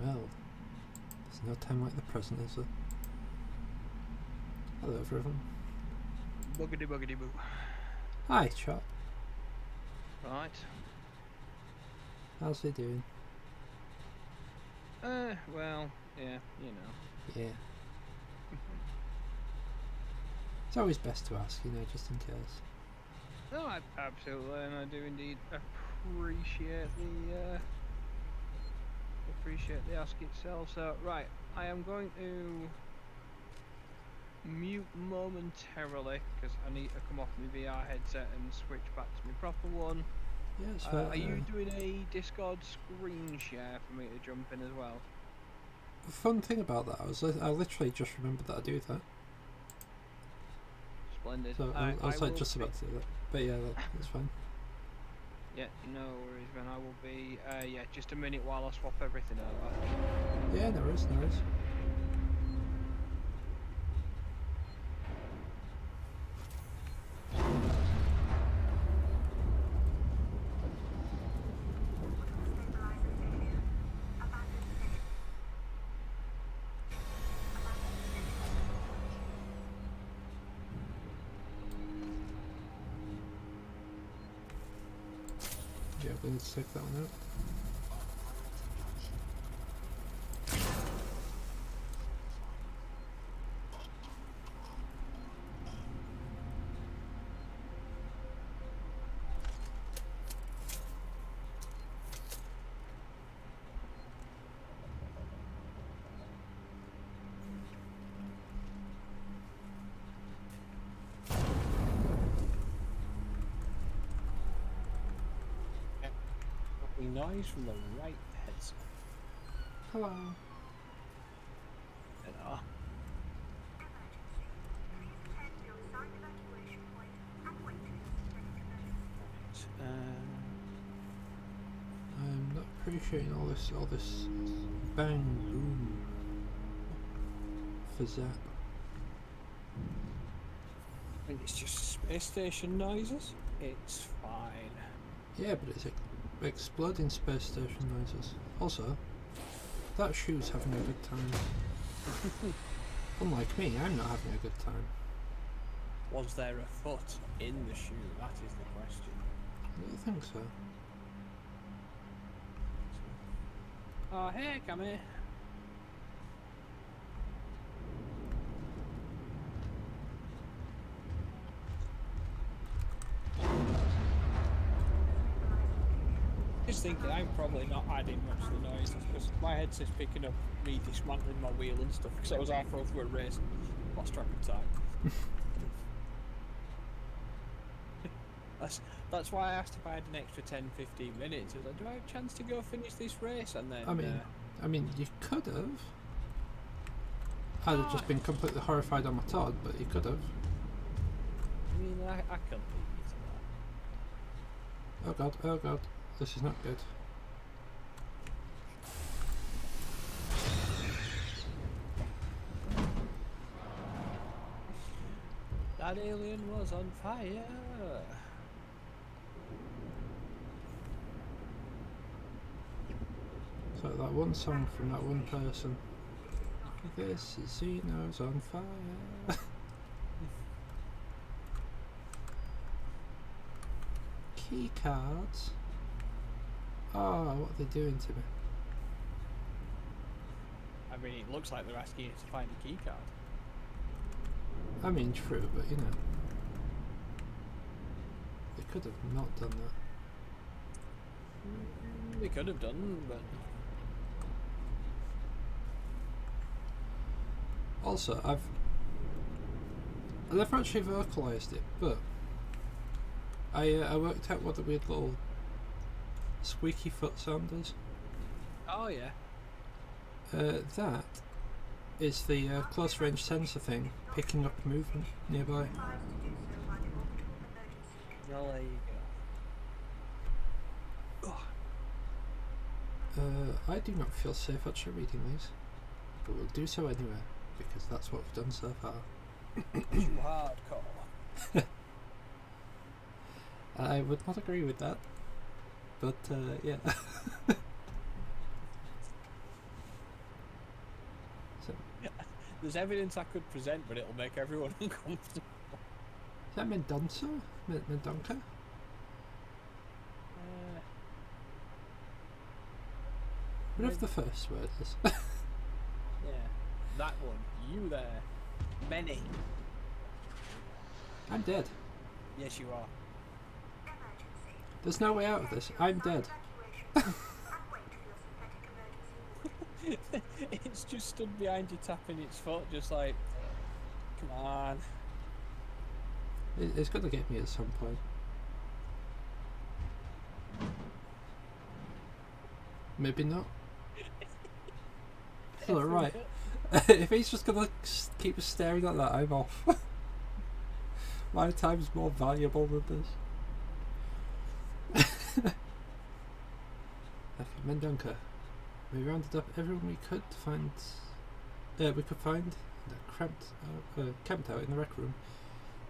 Well, there's no time like the present, is there? Hello, everyone. Buggity buggity boo. Hi, Chop. Right. How's he doing? Well, yeah, you know. Yeah. It's always best to ask, you know, just in case. No, absolutely, and I do indeed appreciate the ask itself. So, right, I am going to mute momentarily because I need to come off my VR headset and switch back to my proper one. Yes, Are you doing a Discord screen share for me to jump in as well? the fun thing about that I literally just remembered that I do that. Splendid. So I was like just about to do that, but yeah, that's fine. Yeah, no worries, man. I will be. Yeah, just a minute while I swap everything over. Yeah, no worries, no worries. Yeah, we need to take that one out. Noise from the right headset. Hello. Hello. I'm not appreciating all this bang boom fizz. When it's just space station noises, it's fine. Yeah, but it's exploding space station noises. Also, that shoe's having a good time. Unlike me, I'm not having a good time. Was there a foot in the shoe? That is the question. I don't think so. Oh, hey, come here. Just thinking, I'm probably not adding much to the noises because my headset's picking up me dismantling my wheel and stuff because I was halfway through a race and lost track of time. That's why I asked if I had an extra 10-15 minutes. I was like, do I have a chance to go finish this race? And then I mean, you could have. I'd have just been completely horrified on my Todd, but you could have. I mean, I can't leave you to that. Oh god, this is not good. That alien was on fire. So that one song from that one person. This is Xeno's on fire. Key cards. Oh, what are they doing to me? I mean, it looks like they're asking you to find a key card. I mean, true, but you know, they could have not done that. They could have done, but also, I've never actually vocalised it, but I worked out what the weird little squeaky foot sound is. oh yeah. That is the close range sensor thing picking up movement nearby. Well, there you go. I do not feel safe actually reading these, but we'll do so anyway because that's what we've done so far. Too hardcore. I would not agree with that, but yeah. There's evidence I could present, but it'll make everyone uncomfortable. Is that Mendonca? Mendonca? Whatever the first word is. Yeah, that one. You there. Many. I'm dead. Yes, you are. There's no way out of this. I'm dead. It's just stood behind you tapping its foot, just like, come on. It's got to get me at some point. Maybe not. Alright. If he's just gonna keep staring at that, I'm off. My time's more valuable than this. Okay, Mendonca. We rounded up everyone we could to find. We could find camped out in the rec room.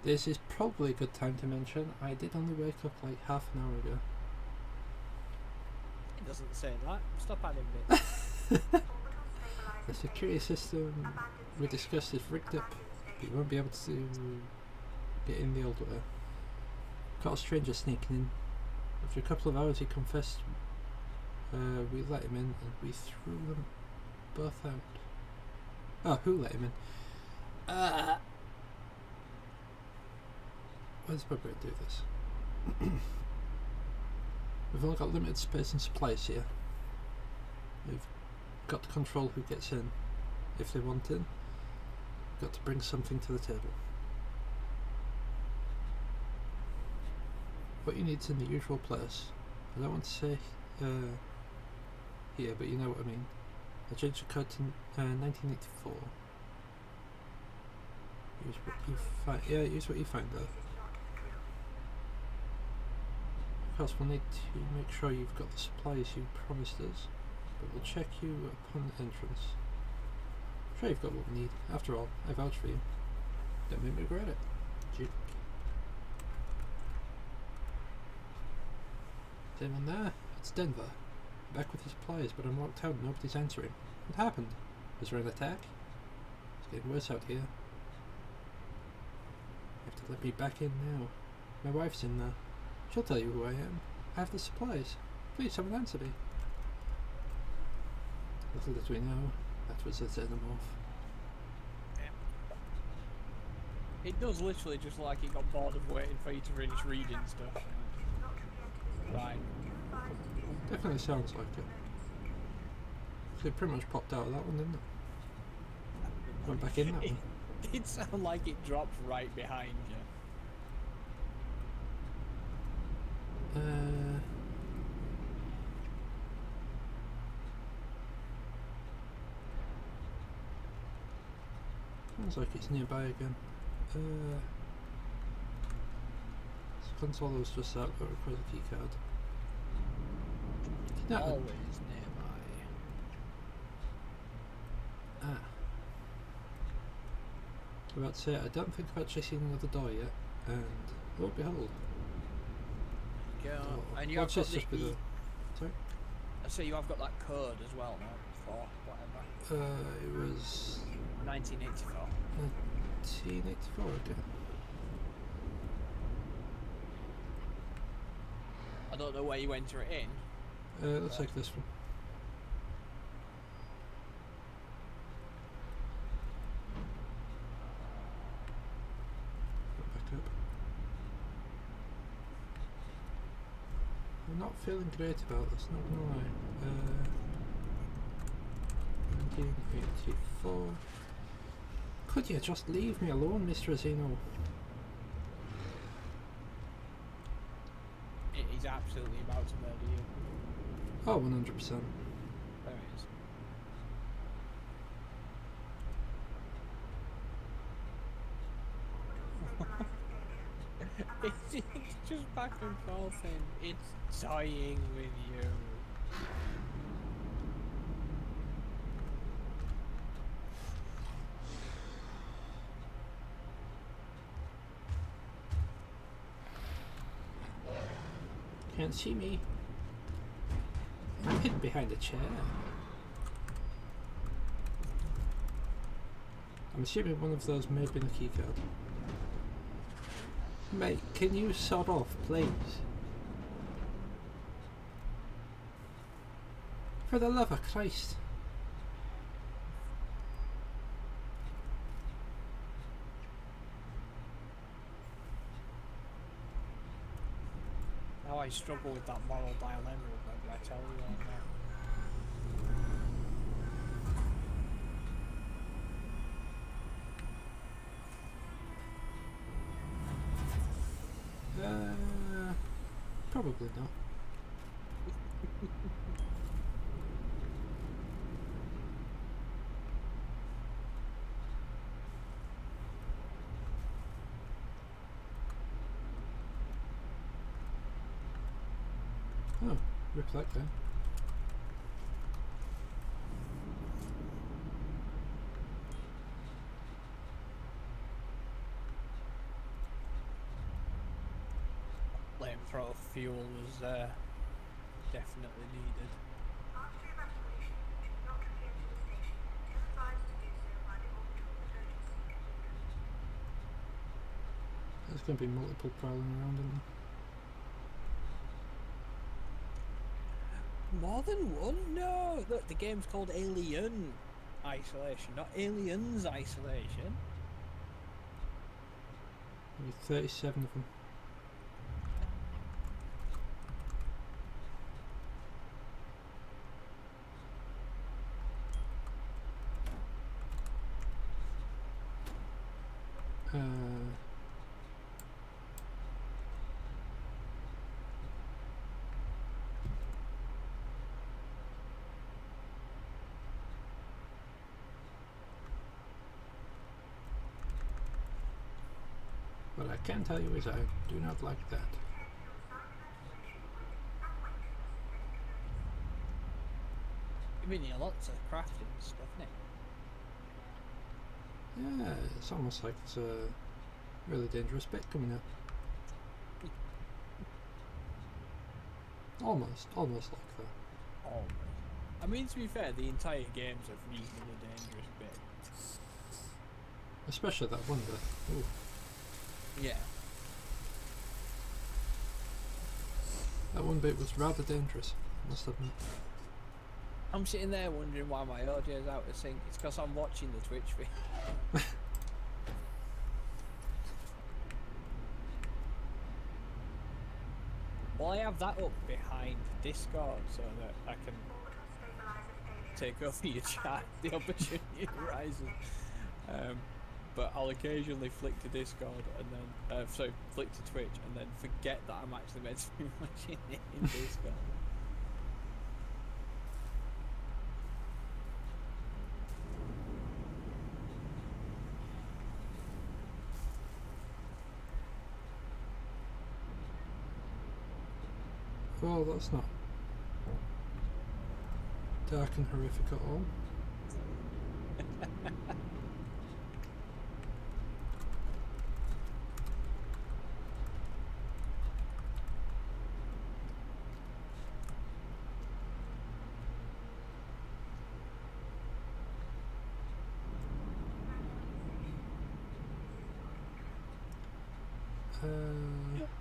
This is probably a good time to mention I did only wake up like half an hour ago. It doesn't say that. Stop adding bits. The security system we discussed is rigged up. You won't be able to get in the old way. Caught a stranger sneaking in. After a couple of hours he confessed. We let him in and we threw them both out. Oh, who let him in? Where's my going to do this? We've only got limited space and supplies here. We've got to control who gets in. If they want in, we've got to bring something to the table. What you need is in the usual place. I don't want to say here, but you know what I mean. I changed the code to 1984. Use what you find. Yeah, use what you find there. Of course, we'll need to make sure you've got the supplies you promised us, but we'll check you upon entrance. I'm sure you've got what we need. After all, I vouch for you. Don't make me regret it. Duke. Is anyone there? It's Denver. I'm back with the supplies, but I'm locked out and nobody's answering. What happened? Was there an attack? It's getting worse out here. You have to let me back in now. My wife's in there. She'll tell you who I am. I have the supplies. Please, someone answer me. Little did we know, that was a xenomorph. It does literally just like it got bored of waiting for you to finish reading stuff. Right. Definitely sounds like it. So it pretty much popped out of that one, didn't it? Went back in that one. It did sound like it dropped right behind you. Sounds like it's nearby again. This console was just out, but requires a key card. No. Always nearby. I'm about to say, I don't think I've actually seen another door yet, and lo and behold. Go. Oh, And you have watch got this just with the. the. Sorry? So you have got that code as well now for whatever. It was 1984. 1984 again. I don't know where you enter it in. Looks like this one. Back up. I'm not feeling great about this, not gonna lie. 1984. Could you just leave me alone, Mr. Xeno? He's absolutely about to murder you. Oh, 100%. There it is. It's just back and forth and it's toying with you. Can't see me. I'm hidden behind a chair. I'm assuming one of those may have been a keycard. Mate, can you sod off, please? For the love of Christ. Now I struggle with that moral dilemma of whether I tell you or not. Probably not. Oh, reflect then. Flamethrower fuel was definitely needed. There's going to be multiple prowling around, isn't there? More than one? No! Look, the game's called Alien Isolation, not Aliens Isolation. Maybe 37 of them. What I can tell you is I do not like that. I mean, lots of crafting stuff, isn't it? Yeah, it's almost like it's a really dangerous bit coming up. Almost like that. Almost. I mean, to be fair, the entire game's a reasonably dangerous bit. Especially that one bit. Ooh. Yeah. That one bit was rather dangerous, I must admit. I'm sitting there wondering why my audio's out of sync. It's because I'm watching the Twitch feed. Well, I have that up behind Discord so that I can take over your chat the opportunity arises. But I'll occasionally flick to Discord and then, flick to Twitch and then forget that I'm actually meant to be watching it in Discord. Well, that's not dark and horrific at all.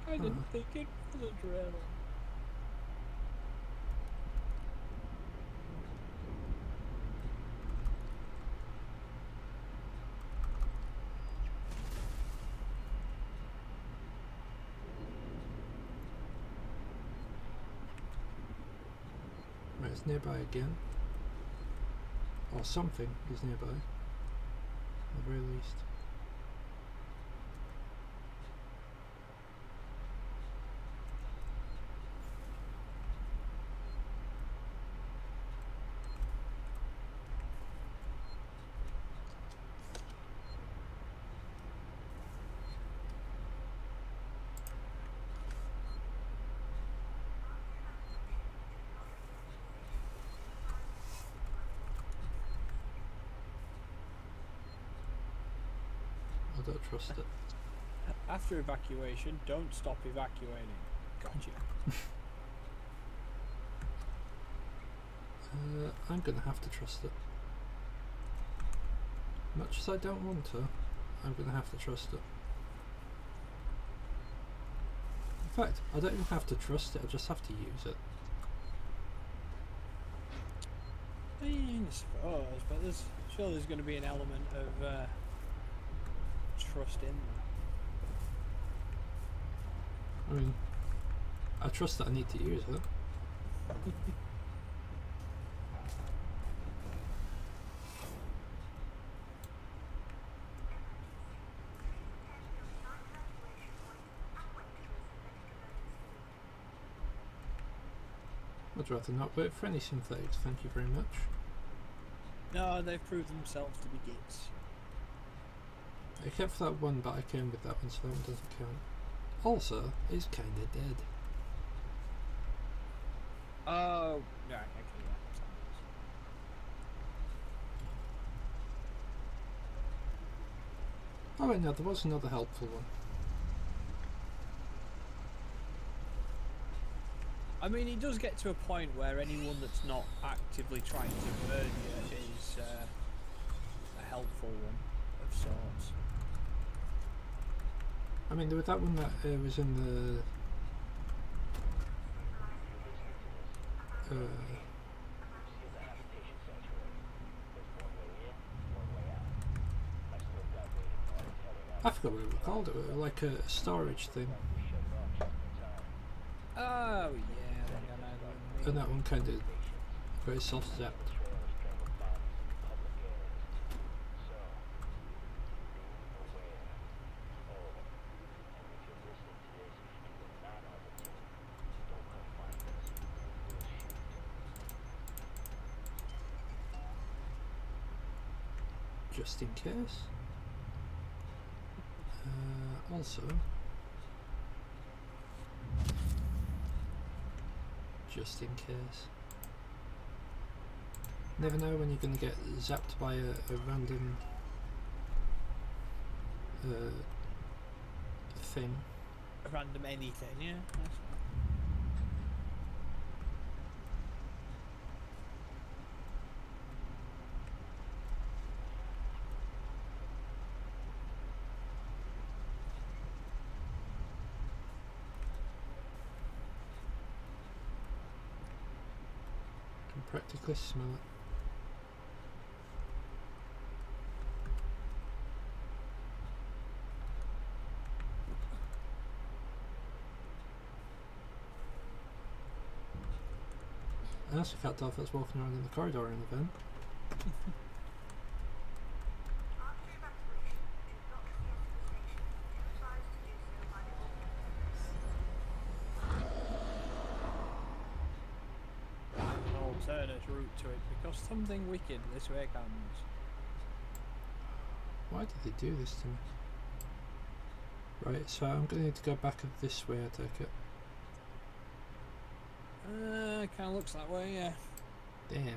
I didn't think it was a drill. Right, it's nearby again. Or something is nearby, at the very least. I don't trust it. After evacuation, don't stop evacuating. Gotcha. I'm gonna have to trust it. Much as I don't want to, I'm going to have to trust it. In fact, I don't even have to trust it, I just have to use it. I suppose, but surely there's going to be an element of trust in that. I mean, I trust that I need to use it. I'd rather not wait for any synthetics, thank you very much. No, they've proved themselves to be gits. Except for that one, but I came with that one, so that one doesn't count. Also, it's kinda dead. Oh, right, okay, yeah. Oh wait, no, there was another helpful one. I mean, it does get to a point where anyone that's not actively trying to murder you is a helpful one of sorts. I mean, there was that one that was in the... I forgot what we called it, like a storage thing. Oh, yeah, I think I know that. And that one kind of very self-zapped. Just in case. Also, just in case. Never know when you're going to get zapped by a random thing. A random anything, yeah. That's fine. Can practically smell it. I also can't tell if it's walking around in the corridor in the van. An alternate route to it because something wicked this way comes. Why did they do this to me? Right, so I'm going to need to go back this way, I take it. Kind of looks that way, yeah. Damn.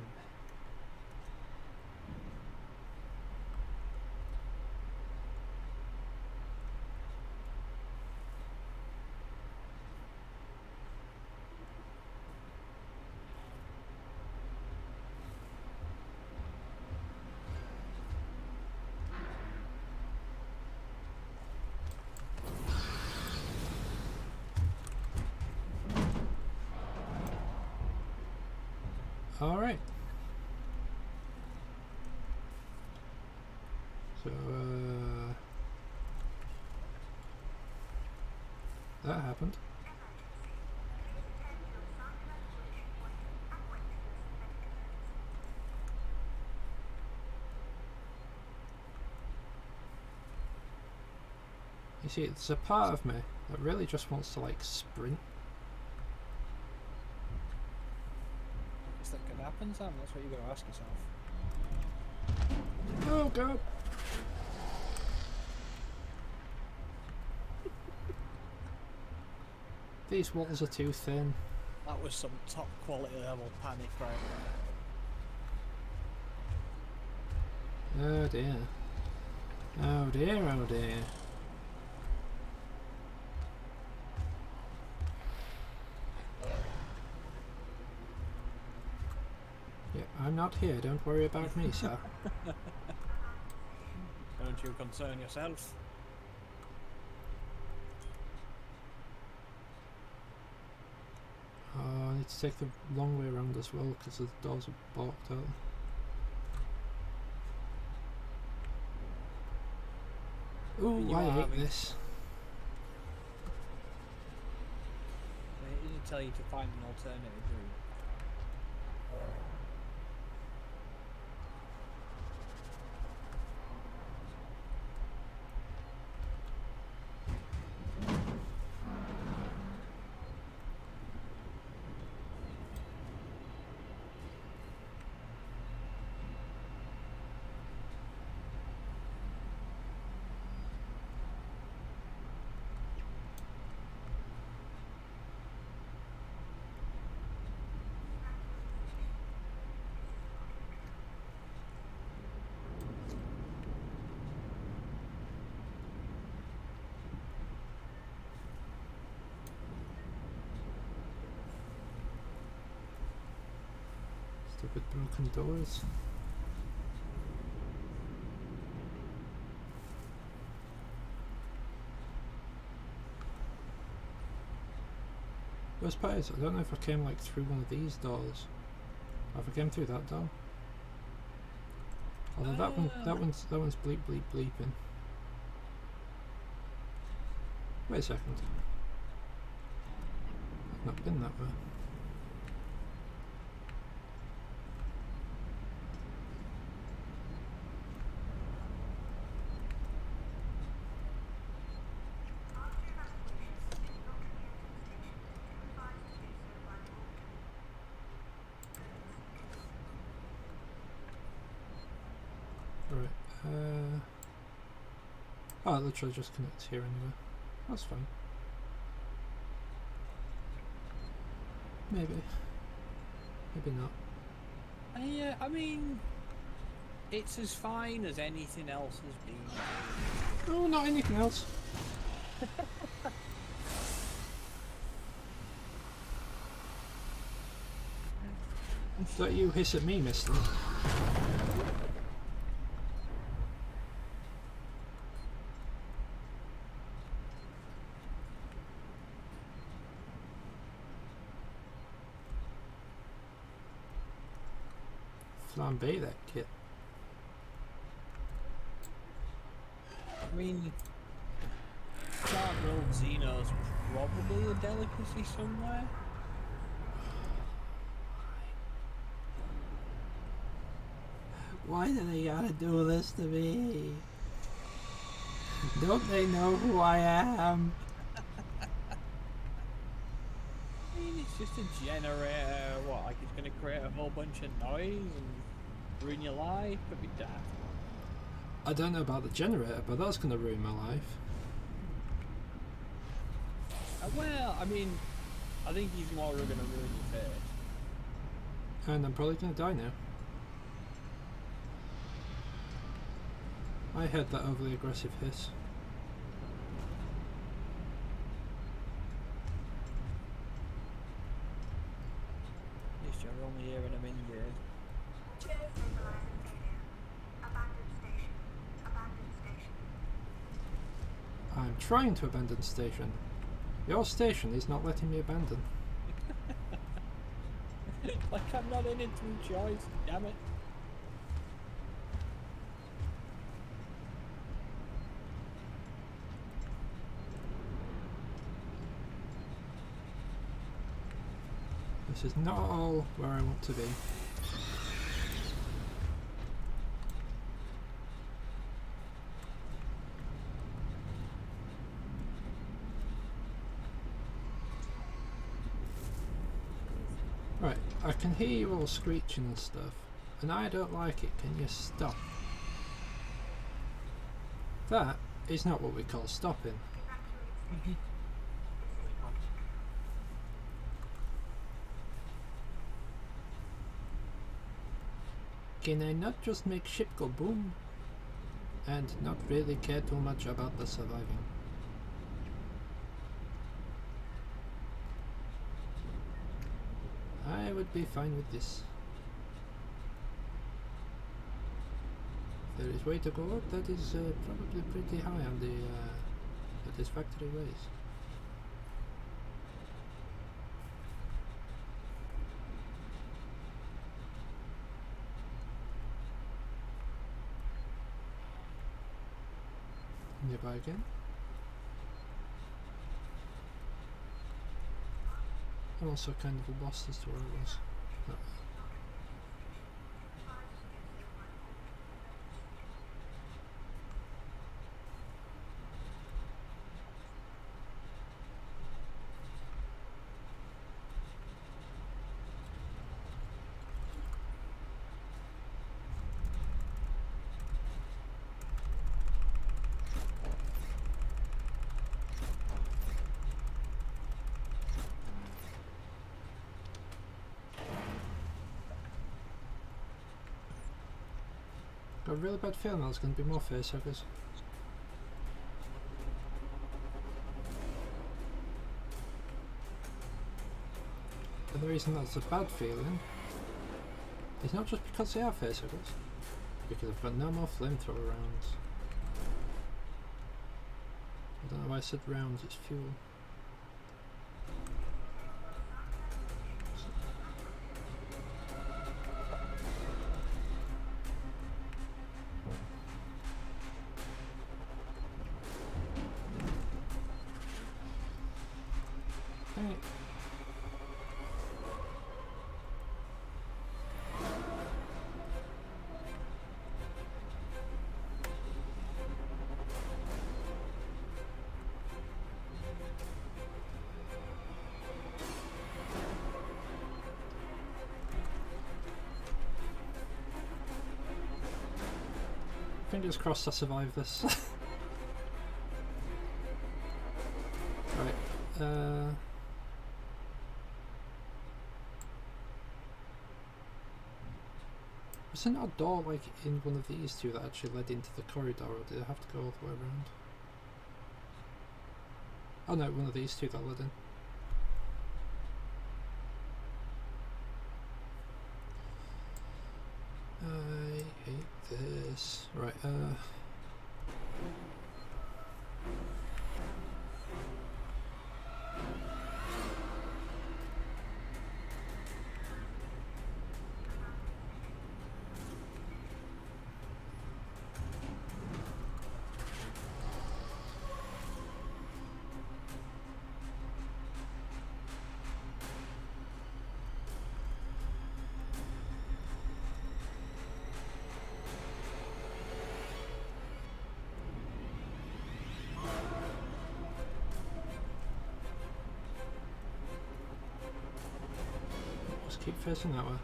Alright. So, that happened. You see, there's a part of me that really just wants to, like, sprint. Is that gonna happen, Sam? That's what you're gonna ask yourself. Oh god! These walls are too thin. That was some top quality level panic right there. Oh dear. Oh dear, oh dear. Yeah, I'm not here, don't worry about me, sir. don't you concern yourself? I need to take the long way around as well because the doors are blocked out. Ooh, You I are hate having- this. It didn't tell you to find an alternative route. Stupid broken doors. Worst part is, I don't know if I came like through one of these doors. Or if I came through that door. Although that one's bleep bleep bleeping. Wait a second. I've not been that way. Right. Oh, it literally just connects here anyway. That's fine. Maybe. Maybe not. Yeah, I mean, it's as fine as anything else has been. Oh, not anything else. Don't you hiss at me, mister. Flambe that kit. I mean, dark rolled Xeno's probably a delicacy somewhere. Why do they gotta do this to me? Don't they know who I am? I mean, it's just a generator. What, like it's gonna create a whole bunch of noise and ruin your life? Could be daft. I don't know about the generator, but that's gonna ruin my life. Well, I mean, I think he's more gonna ruin your face. And I'm probably gonna die now. I heard that overly aggressive hiss. At least you're only hearing him in gears. I'm trying to abandon station. Your station is not letting me abandon. Like I'm not in it through choice, damn it. This is not all where I want to be. Right, I can hear you all screeching and stuff, and I don't like it. Can you stop? That is not what we call stopping. Can I not just make ship go boom? And not really care too much about the surviving? I would be fine with this. there is way to go up. That is probably pretty high on the satisfactory ways. Nearby again. I'm also kind of lost as to where it was. No. Got a really bad feeling there's going to be more facehuggers. And the reason that's a bad feeling is not just because they are facehuggers, because I've got no more flamethrower rounds. I don't know why I said rounds, it's fuel. Hey. Fingers crossed I survive this. Right, was there not a door like in one of these two that actually led into the corridor, or did I have to go all the way around? Oh no, one of these two that led in. I hate this. Right, just keep facing that way.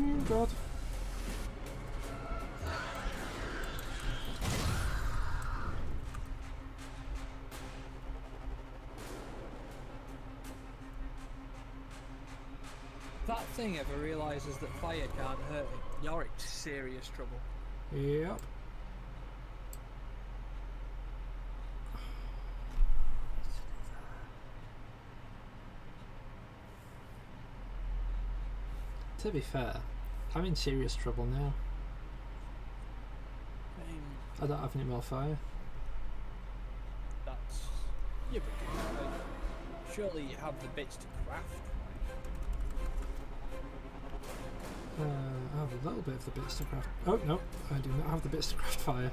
Oh god. That thing ever realises that fire can't hurt him, you're in serious trouble. Yep. To be fair, I'm in serious trouble now. I don't have any more fire. That's... yeah, but surely you have the bits to craft. I have a little bit of the bits to craft. Oh no, I do not have the bits to craft fire.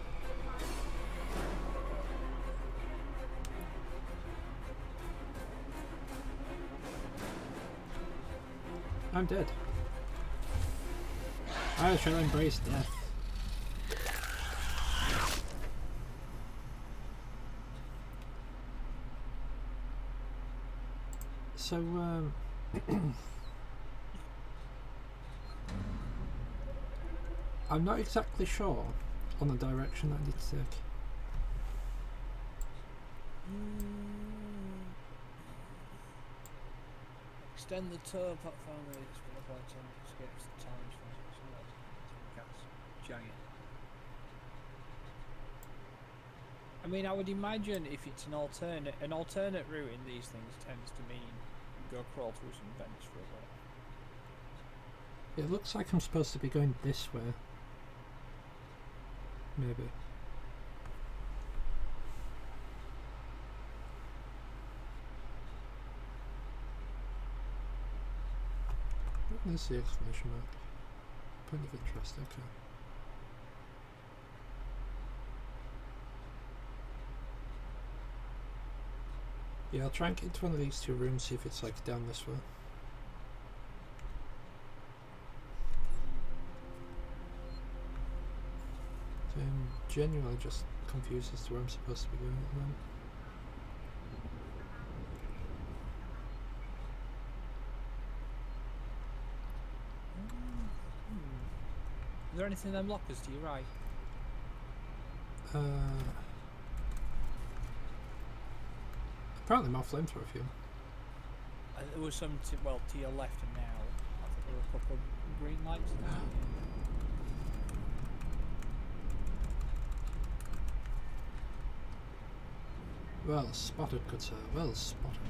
I'm dead. I shall embrace death. So, I'm not exactly sure on the direction that I need to take. Extend the tow platform with its escapes the times from gas giant. I mean, I would imagine if it's an alternate route in these things tends to mean go crawl through some vents for a while. It looks like I'm supposed to be going this way. Maybe. There's the exclamation mark. Point of interest, okay. Yeah, I'll try and get into one of these two rooms, see if it's like down this way. So I'm genuinely just confused as to where I'm supposed to be going at the moment. Is there anything in them lockers to your right? Apparently more flamethrower fuel. There was some to your left and now. I think there were a couple of green lights there. Well spotted, good sir, well spotted.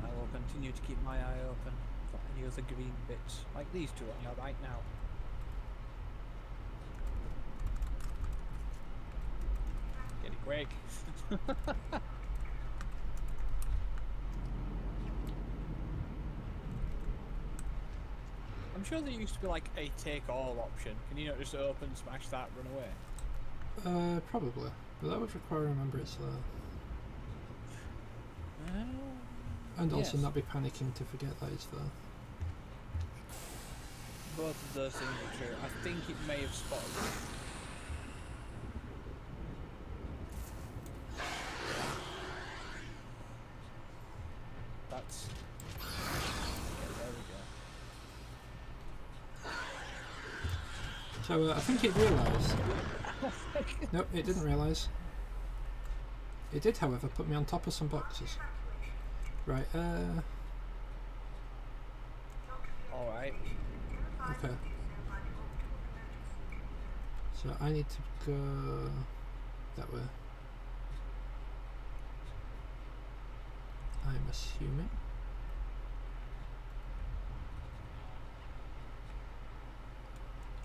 I will continue to keep my eye open for any other green bits, like these two on your right now. Get it quick. I'm sure there used to be like a take all option. Can you not just open, smash that, run away? Probably. But that would require remembrance there. And also Yes. not be panicking to forget that it's there. Both of those things are true. I think it may have spotted it. That's... Okay, there we go. So I think it realised. Nope, it didn't realise. It did, however, put me on top of some boxes. Right, Alright. okay. So I need to go that way. I'm assuming.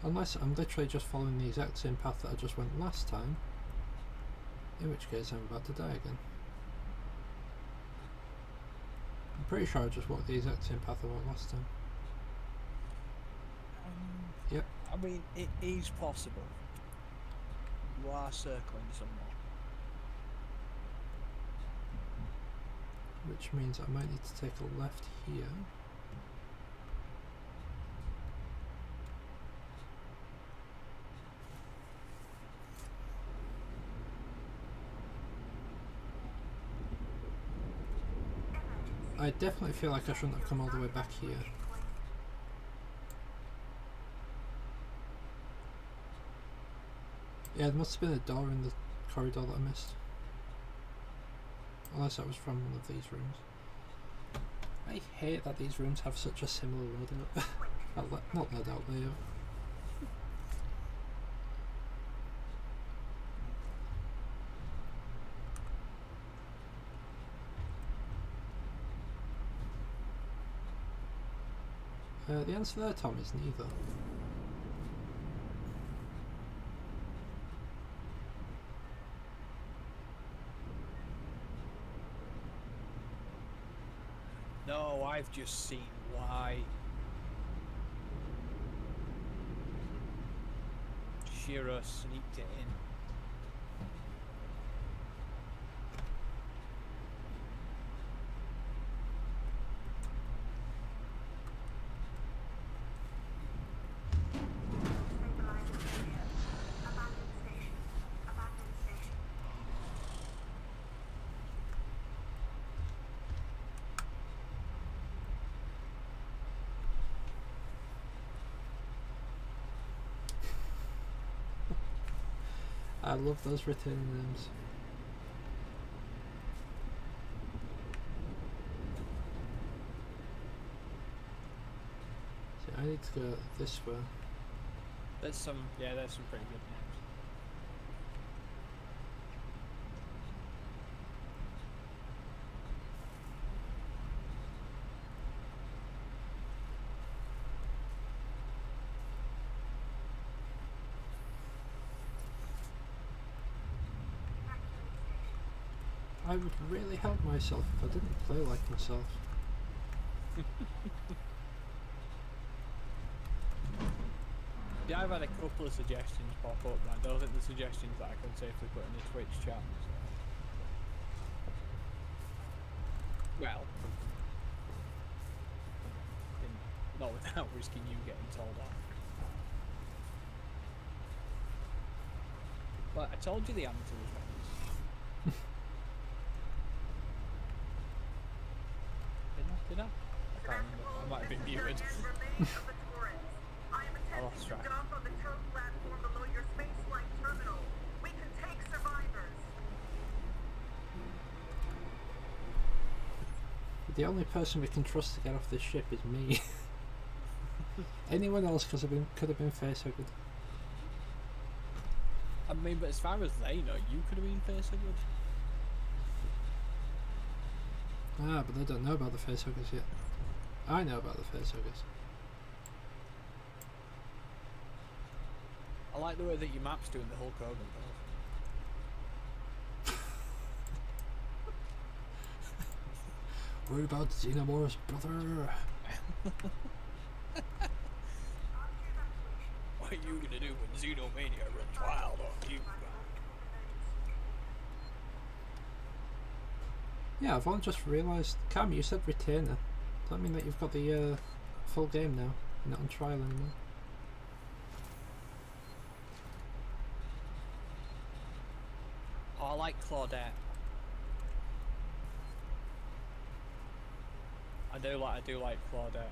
Unless I'm literally just following the exact same path that I just went last time. In which case I'm about to die again. I'm pretty sure I just walked the exact same path I walked last time. Yep. I mean, it is possible. You are circling somewhat. Which means I might need to take a left here. I definitely feel like I shouldn't have come all the way back here. Yeah, there must have been a door in the corridor that I missed. Unless that was from one of these rooms. I hate that these rooms have such a similar loadout. Not loadout, layout. The answer there, Tom, is neither. No, I've just seen why. Shiro sneaked it in. I love those returning names. See, I need to go this way. There's some pretty good names. I would really help myself if I didn't play like myself. Yeah, I've had a couple of suggestions pop up, but those are the suggestions that I can safely put in the Twitch chat. So. Well, not without risking you getting told off. Well, I told you the answer was right. Did I? I can't remember. I might have been muted. I lost track. The only person we can trust to get off this ship is me. Anyone else could have been facehugged. I mean, but as far as they know, you could have been facehugged. Ah, but they don't know about the facehuggers yet. I know about the facehuggers. I like the way that your map's doing the Hulk Hogan pose. Worry about Xenomorph's brother. What are you gonna do when Xenomania runs wild on you? Yeah, I've only just realised. Cam, you said retainer. Does that mean that you've got the full game now? You're not on trial anymore? Oh, I like Claudette. I do like Claudette.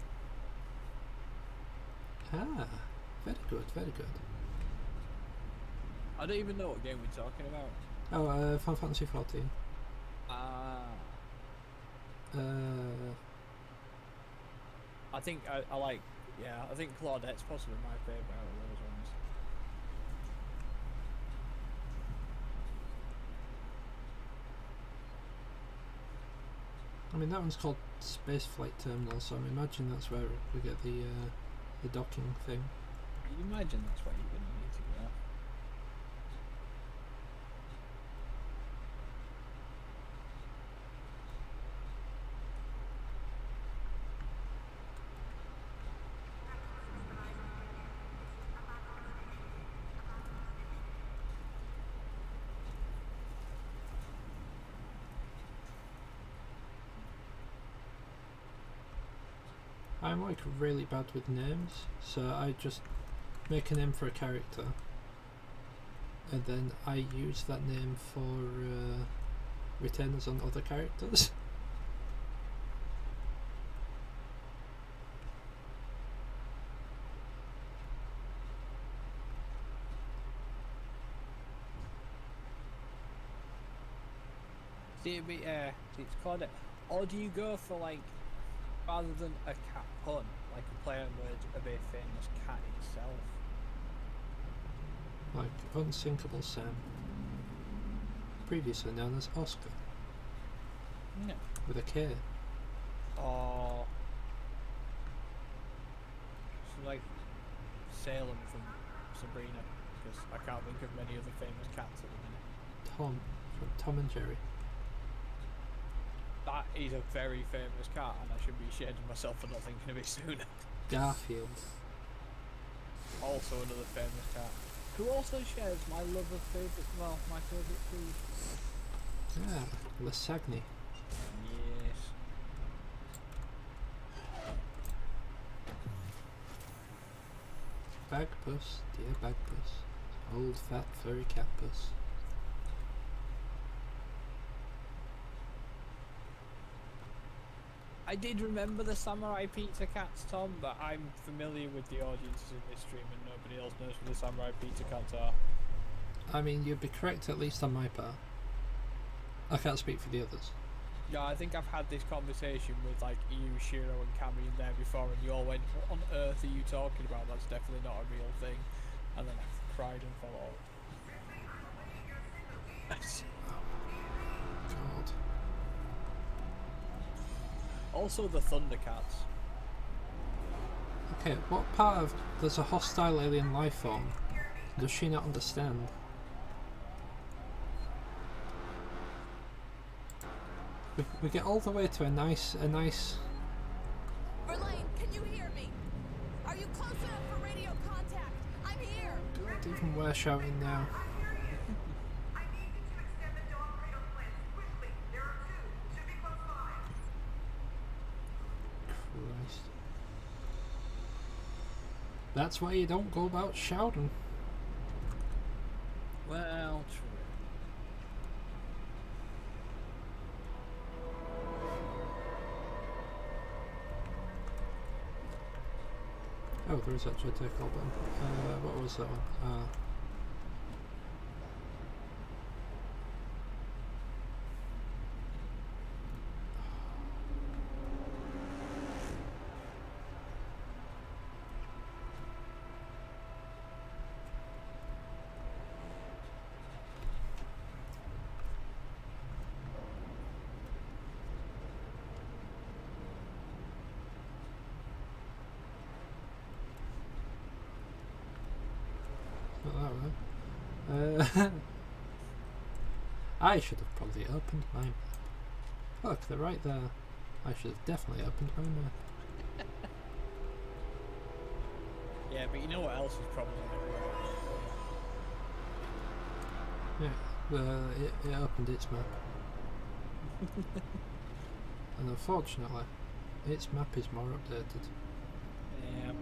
Ah, very good, very good. I don't even know what game we're talking about. Oh, Final Fantasy 14. Ah. I think I like, yeah, I think Claudette's possibly my favourite out of those ones. I mean, that one's called Space Flight Terminal, so I imagine that's where we get the docking thing. You imagine that's what you're going to need to go. I'm like really bad with names, so I just make a name for a character and then I use that name for retainers on other characters. See, it's Claudette. Or do you go for, like, rather than a cat pun, like a play on words, a very famous cat itself? Like Unsinkable Sam, previously known as Oscar, No. with a K. Or so like Salem from Sabrina, because I can't think of many other famous cats at the minute. Tom from Tom and Jerry. That is a very famous cat, and I should be ashamed of myself for not thinking of it sooner. Garfield. Also another famous cat, who also shares my love of my favourite food. Yeah, Lasagna. Yes. Bagpuss, dear Bagpuss. Old fat furry cat puss. I did remember the Samurai Pizza Cats, Tom, but I'm familiar with the audiences in this stream and nobody else knows who the Samurai Pizza Cats are. I mean, you'd be correct at least on my part. I can't speak for the others. Yeah, I think I've had this conversation with like you, Shiro, and Cammy in there before, and you all went, "What on earth are you talking about? That's definitely not a real thing." And then I cried and fell off. God. Also, the Thundercats. Okay, what part of there's a hostile alien life form does she not understand? We get all the way to a nice. Verlaine, can you hear me? Are you close enough for radio contact? I'm here. God, even we're shouting now. Christ. That's why you don't go about shouting. Well, true. Oh, there is actually a take all button. What was that one? Not that way. I should have probably opened my map. Look, they're right there. I should have definitely opened my map. Yeah, but you know what else is probably Yeah, it opened its map. And unfortunately, its map is more updated. Yeah.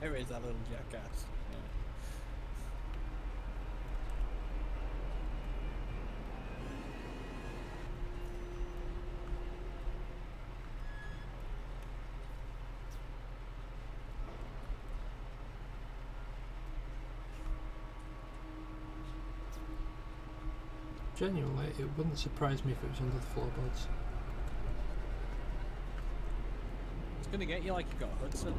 Where is that little jackass? Yeah. Genuinely, it wouldn't surprise me if it was under the floorboards. It's gonna get you like you got Hudson.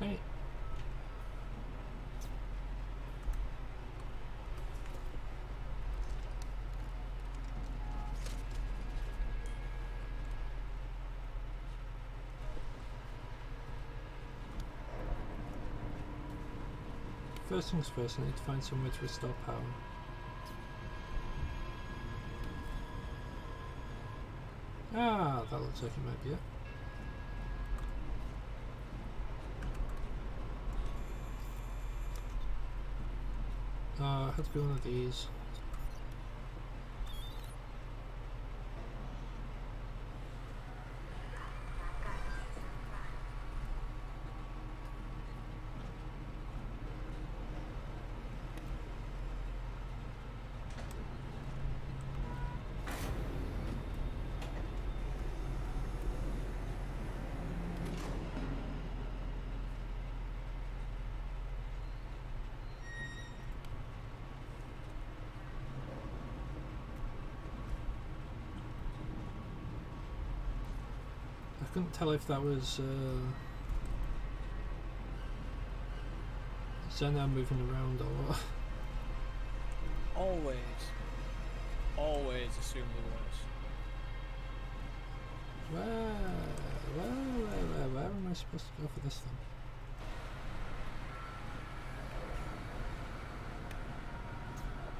Right. First things first, I need to find somewhere to restore power. Ah, that looks like it might be it. I had to be one of these. I couldn't tell if that was Xeno moving around or Always assume the worst. where am I supposed to go for this thing?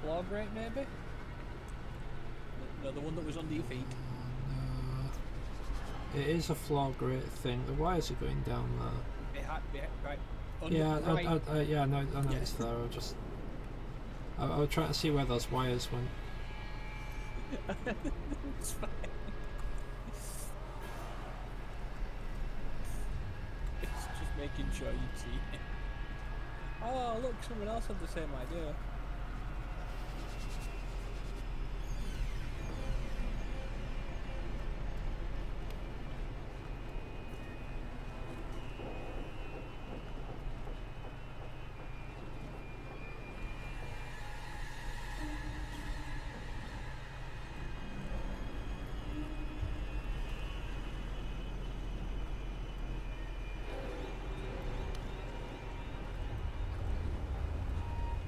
Floor break maybe? No, the one that was under your feet. No. It is a floor grate thing. The wires are going down there. Right. Under, Yeah, right. I know Yeah. it's there. I was trying to see where those wires went. It's fine. making sure you'd see it. Oh, look, someone else had the same idea.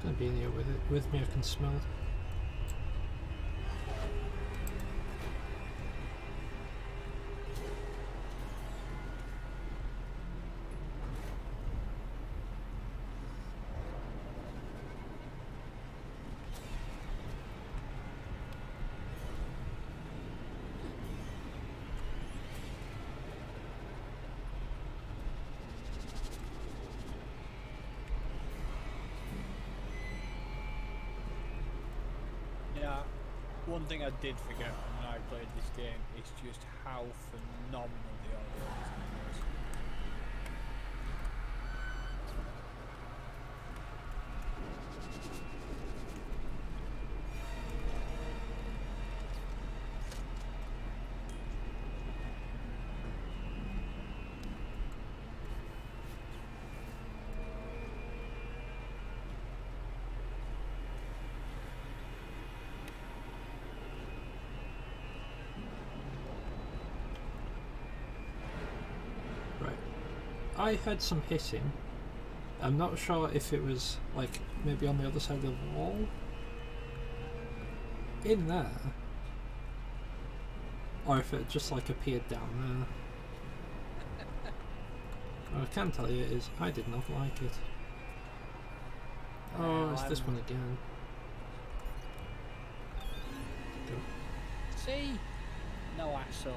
Gonna be in here with me, I can smell it. Yeah, one thing I did forget when I played this game is just how phenomenal the audio design was. I heard some hissing. I'm not sure if it was like maybe on the other side of the wall. In there. Or if it just like appeared down there. What I can tell you is I did not like it. Oh, it's this one again. Go. See? No asshole.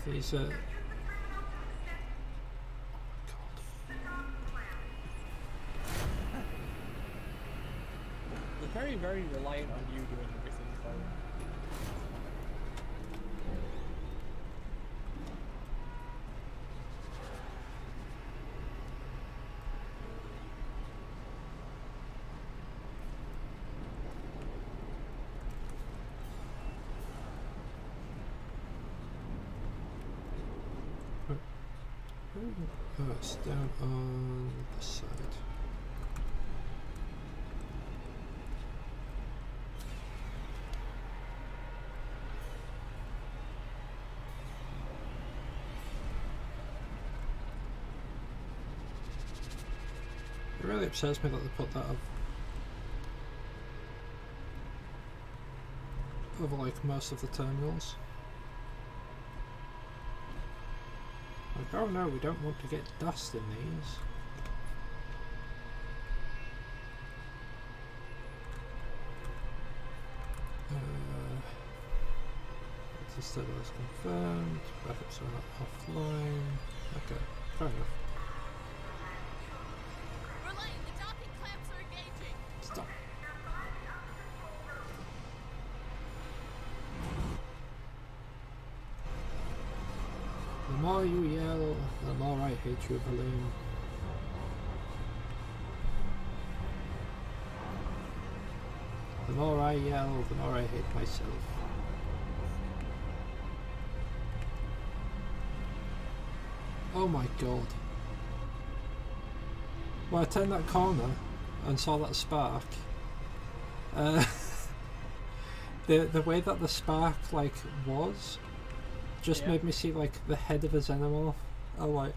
These are... They're very, very reliant on you doing everything for them. Oh, it's down on the side. It really upsets me that they put that over like most of the terminals. Like, oh no, we don't want to get dust in these. Stabilize confirmed. Backups are not offline. Okay, fair enough. Relay, the docking clamps are engaging. Stop. The more you yell, the more I hate you, balloon. The more I yell, the more I hate myself. Oh my god. Well, I turned that corner and saw that spark. The way that the spark like was just made me see like the head of a xenomorph. Oh, like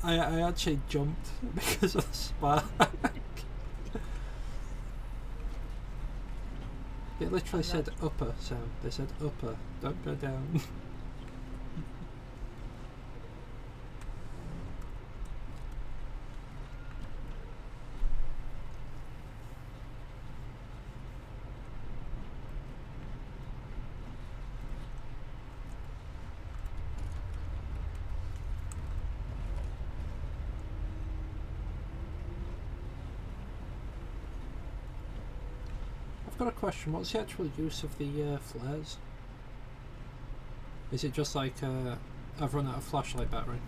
I actually jumped because of the spark. It literally said upper, Sam. They said upper, don't go down. I've got a question. What's the actual use of the flares? Is it just like I've run out of flashlight battery.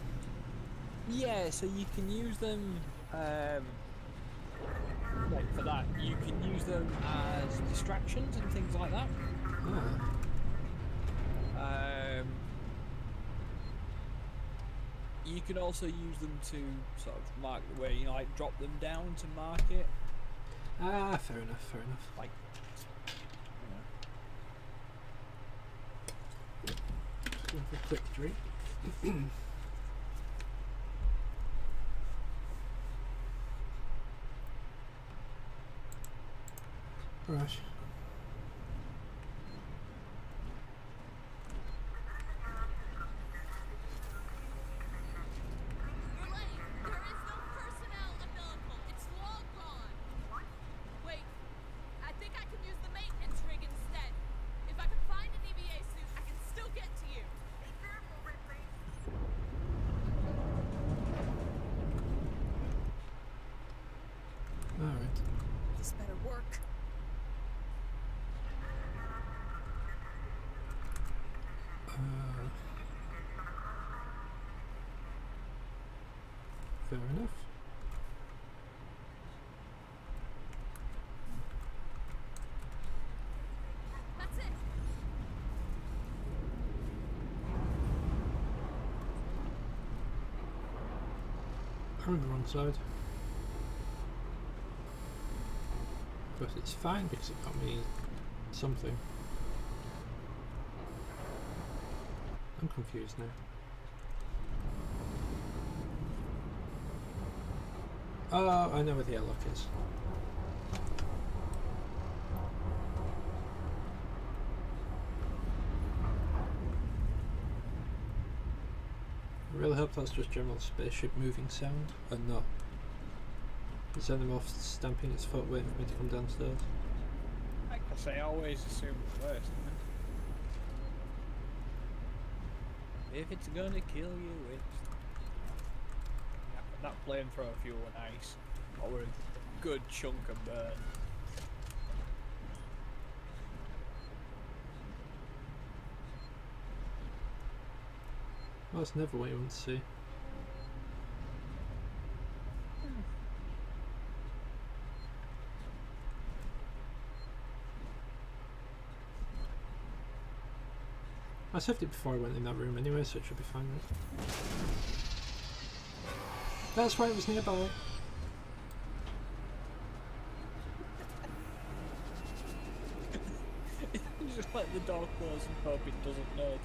Yeah, so you can use them. Like for that, you can use them as distractions and things like that. Ah. You can also use them to sort of mark the way, you know, like drop them down to mark it. Ah, fair enough, fair enough. Like, Just going for a quick drink. Right. Merlady, there is no personnel available. It's long gone. Wait, I think I can use the maintenance rig instead. If I can find an EVA suit, I can still get to you. Be careful, Ripley. Alright. This better work. Fair enough. That's it. I'm on the wrong side. But it's fine because it got me something. I'm confused now. Oh, I know where the airlock is. I really hope that's just general spaceship moving sound and not the Xenomorph stamping its foot waiting for me to come downstairs. like I say, I always assume the worst. If it's gonna kill you, it's. Yeah, but that flamethrower fuel were nice. Or a good chunk of burn. Well, that's never what you want to see. I saved it before I went in that room anyway, so it should be fine. Right? That's why it was nearby. Just let the door close and hope it doesn't notice.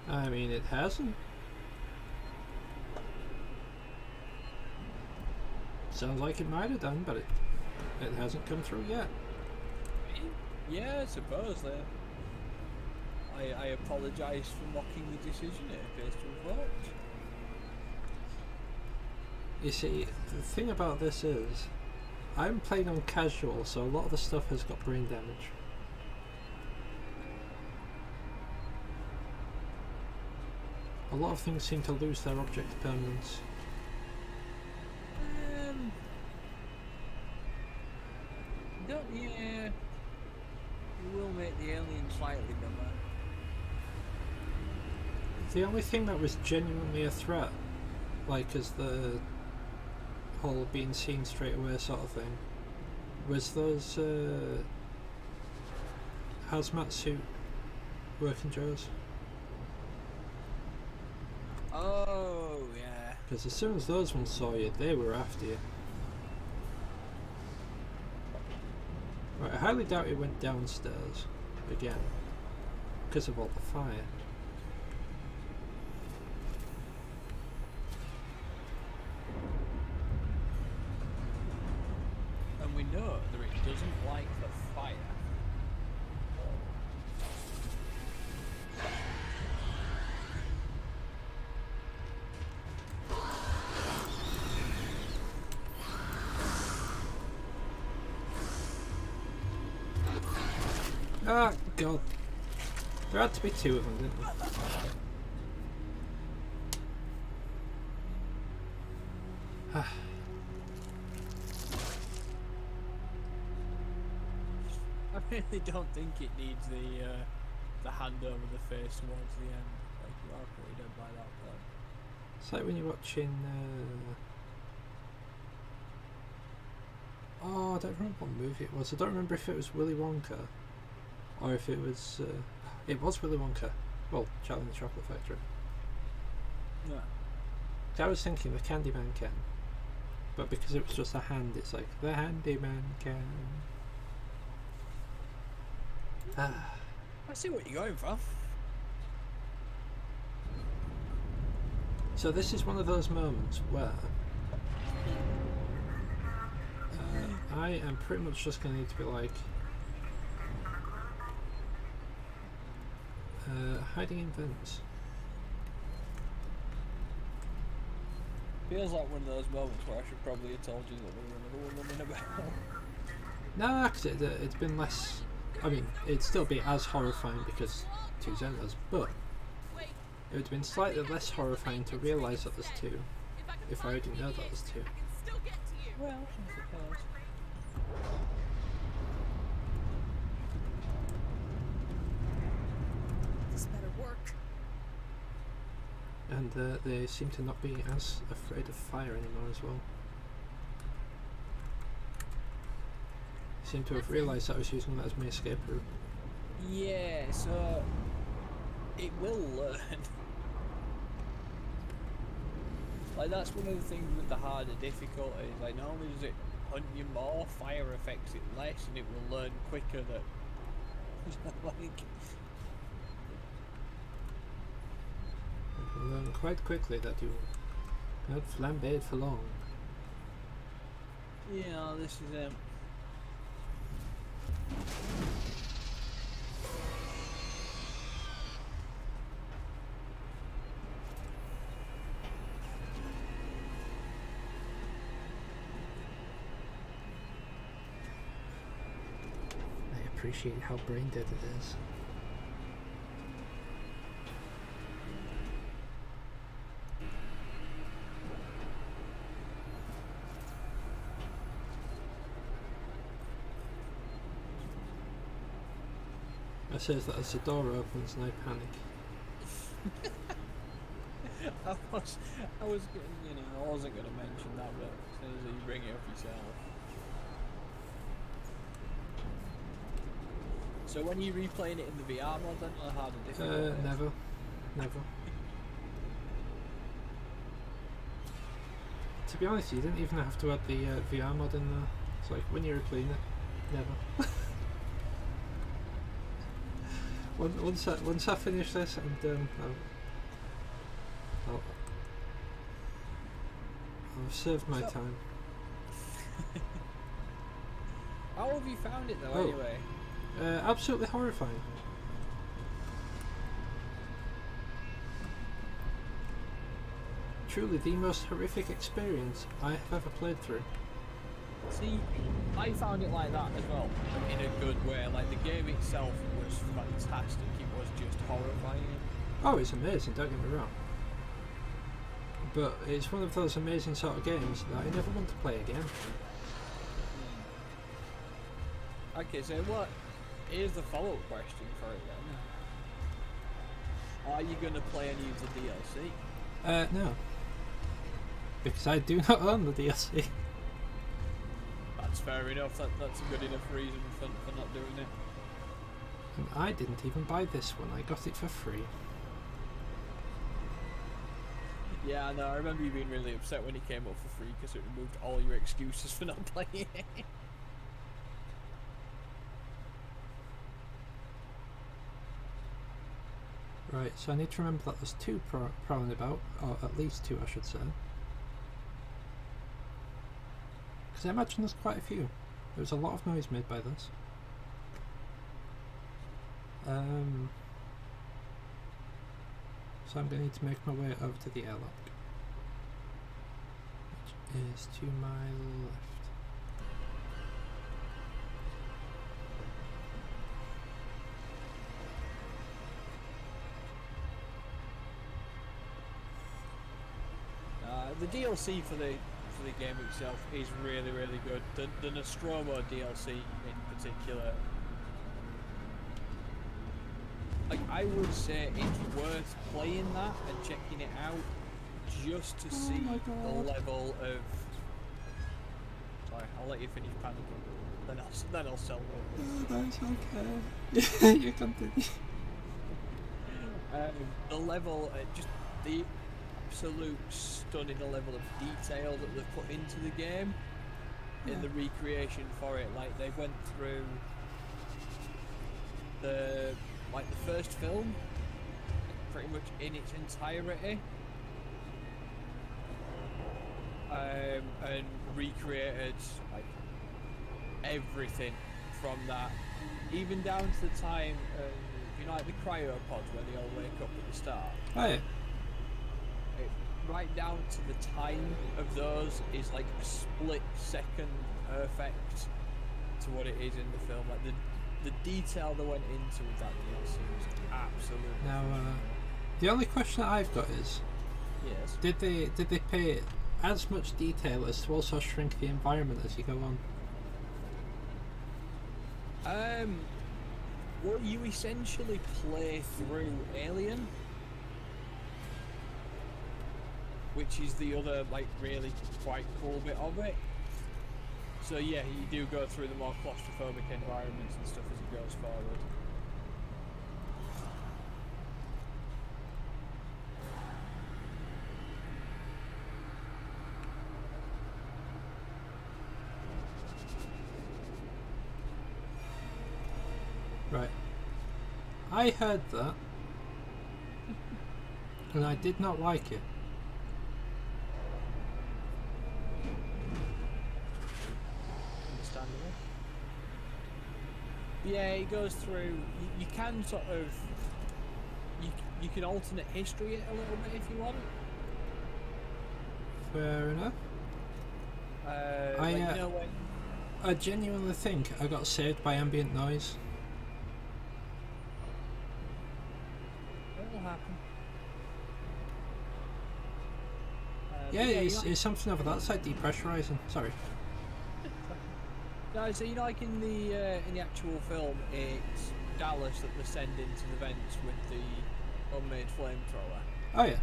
I mean, it hasn't. Sounds like it might have done, but it hasn't come through yet. Yeah, I suppose that. I apologise for mocking the decision it appears to have worked. You see, the thing about this is, I'm playing on casual, so a lot of the stuff has got brain damage. A lot of things seem to lose their object permanence. Don't you? You will make the alien slightly dumber. The only thing that was genuinely a threat, like as the whole being seen straight away sort of thing, was those hazmat suit working Joes. Oh, yeah. Because as soon as those ones saw you, they were after you. Right, I highly doubt it went downstairs again because of all the fire. And we know that it doesn't like the fire. Ah, God. There had to be two of them, didn't there? really don't think it needs the hand over the face towards the end. Like, you are pretty dead by that point. It's like when you're watching. Oh, I don't remember what movie it was. I don't remember if it was Willy Wonka or if it was. It was Willy Wonka. Well, Charlie and the Chocolate Factory. Yeah. I was thinking the Candyman can, but because it was just a hand, it's like the Handyman can. Ah. I see what you're going for. So this is one of those moments where I am pretty much just going to need to be like hiding in vents. Feels like one of those moments where I should probably have told you that there was another one running about. Nah, because it's been less. I mean, it'd still be as horrifying because two Xenos, but Wait, it would have been slightly less horrifying to realise that there's two if I find didn't know that there's two. I can still get to you. Well, I suppose. This better work. And they seem to not be as afraid of fire anymore as well. Seem to have realised that I was using that as my escape route. Yeah, so it will learn. Like, that's one of the things with the harder difficulties. Like, not only does it hunt you more, fire affects it less, and it will learn quicker that like, You can learn quite quickly that you not flambéed for long. yeah, this is I appreciate how brain dead it is. I says that as the door opens and I panic. I was gonna, you know, I wasn't going to mention that, but as soon as you bring it up yourself. So when you replaying it in the VR mod, then, or harder difficulty? Never. Never. To be honest, you didn't even have to add the VR mod in there. It's like, when you're replaying it, never. Once I finish this, I'm done. I've served my time. How have you found it though, Oh. anyway? Absolutely horrifying. Truly the most horrific experience I have ever played through. See, I found it like that as well, in a good way. Like, the game itself was fantastic, it was just horrifying. Oh, it's amazing, don't get me wrong. But it's one of those amazing sort of games that I never want to play again. Okay, so here's the follow-up question for it then. Are you going to play any of the DLC? No. Because I do not own the DLC. That's fair enough, that's a good enough reason for not doing it. And I didn't even buy this one, I got it for free. Yeah, no, I remember you being really upset when it came up for free because it removed all your excuses for not playing it. Right, so I need to remember that there's two prowling about, or at least two I should say. Because I imagine there's quite a few. There's a lot of noise made by this. So I'm going to need to make my way over to the airlock, which is to my left. The DLC for the game itself is really, really good. The Nostromo DLC in particular I would say it's worth playing that and checking it out just to see my the God. level of. Sorry, I'll let you finish panicking. Then I'll sell it. That's okay. You continue. The level, just the absolute stunning level of detail that they've put into the game in the recreation for it. Like they went through the first film pretty much in its entirety, and recreated like everything from that, even down to the time. You know, like the cryopods where they all wake up at the start. Oh yeah. Right down to the time of those is like a split second perfect to what it is in the film. Like the detail that went into that DLC was absolutely. Now, the only question that I've got is, yes. did they pay as much detail as to also shrink the environment as you go on? Well, you essentially play through Alien, which is the other like really quite cool bit of it. So yeah, you do go through the more claustrophobic environments and stuff as it goes forward. Right. I heard that, and I did not like it. Understandable. Yeah, it goes through. You can sort of. You can alternate history it a little bit if you want. Fair enough. Like, you know when. I genuinely think I got saved by ambient noise. It'll happen. Yeah, but it's something over that side, depressurizing. Sorry. No, so you know, like in the actual film, it's Dallas that they send into the vents with the unmade flamethrower. Oh yeah.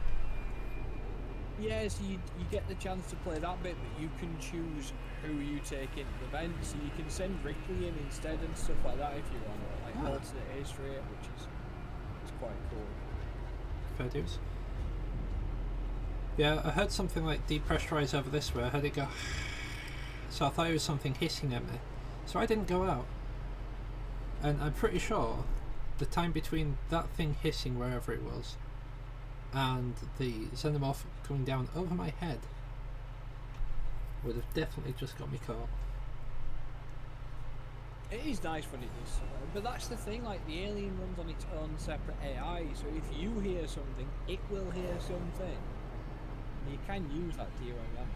Yeah, so you get the chance to play that bit, but you can choose who you take into the vents. So you can send Ripley in instead and stuff like that if you want, like alternate history, which is quite cool. Fair dues. Yeah, I heard something like depressurize over this way. I heard it go. So I thought it was something hissing at me. So I didn't go out. And I'm pretty sure the time between that thing hissing wherever it was and the xenomorph coming down over my head would have definitely just got me caught. It is nice when it does, but that's the thing, like the alien runs on its own separate AI, so if you hear something, it will hear something. And you can use that to your advantage.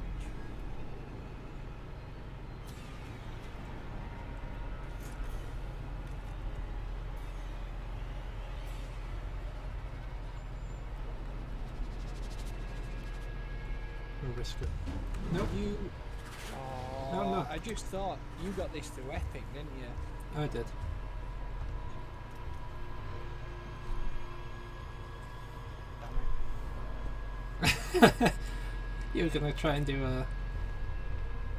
We'll risk it. Nope. You... No, I'm not. I just thought you got this through Epic, didn't you? I did. You were gonna try and do a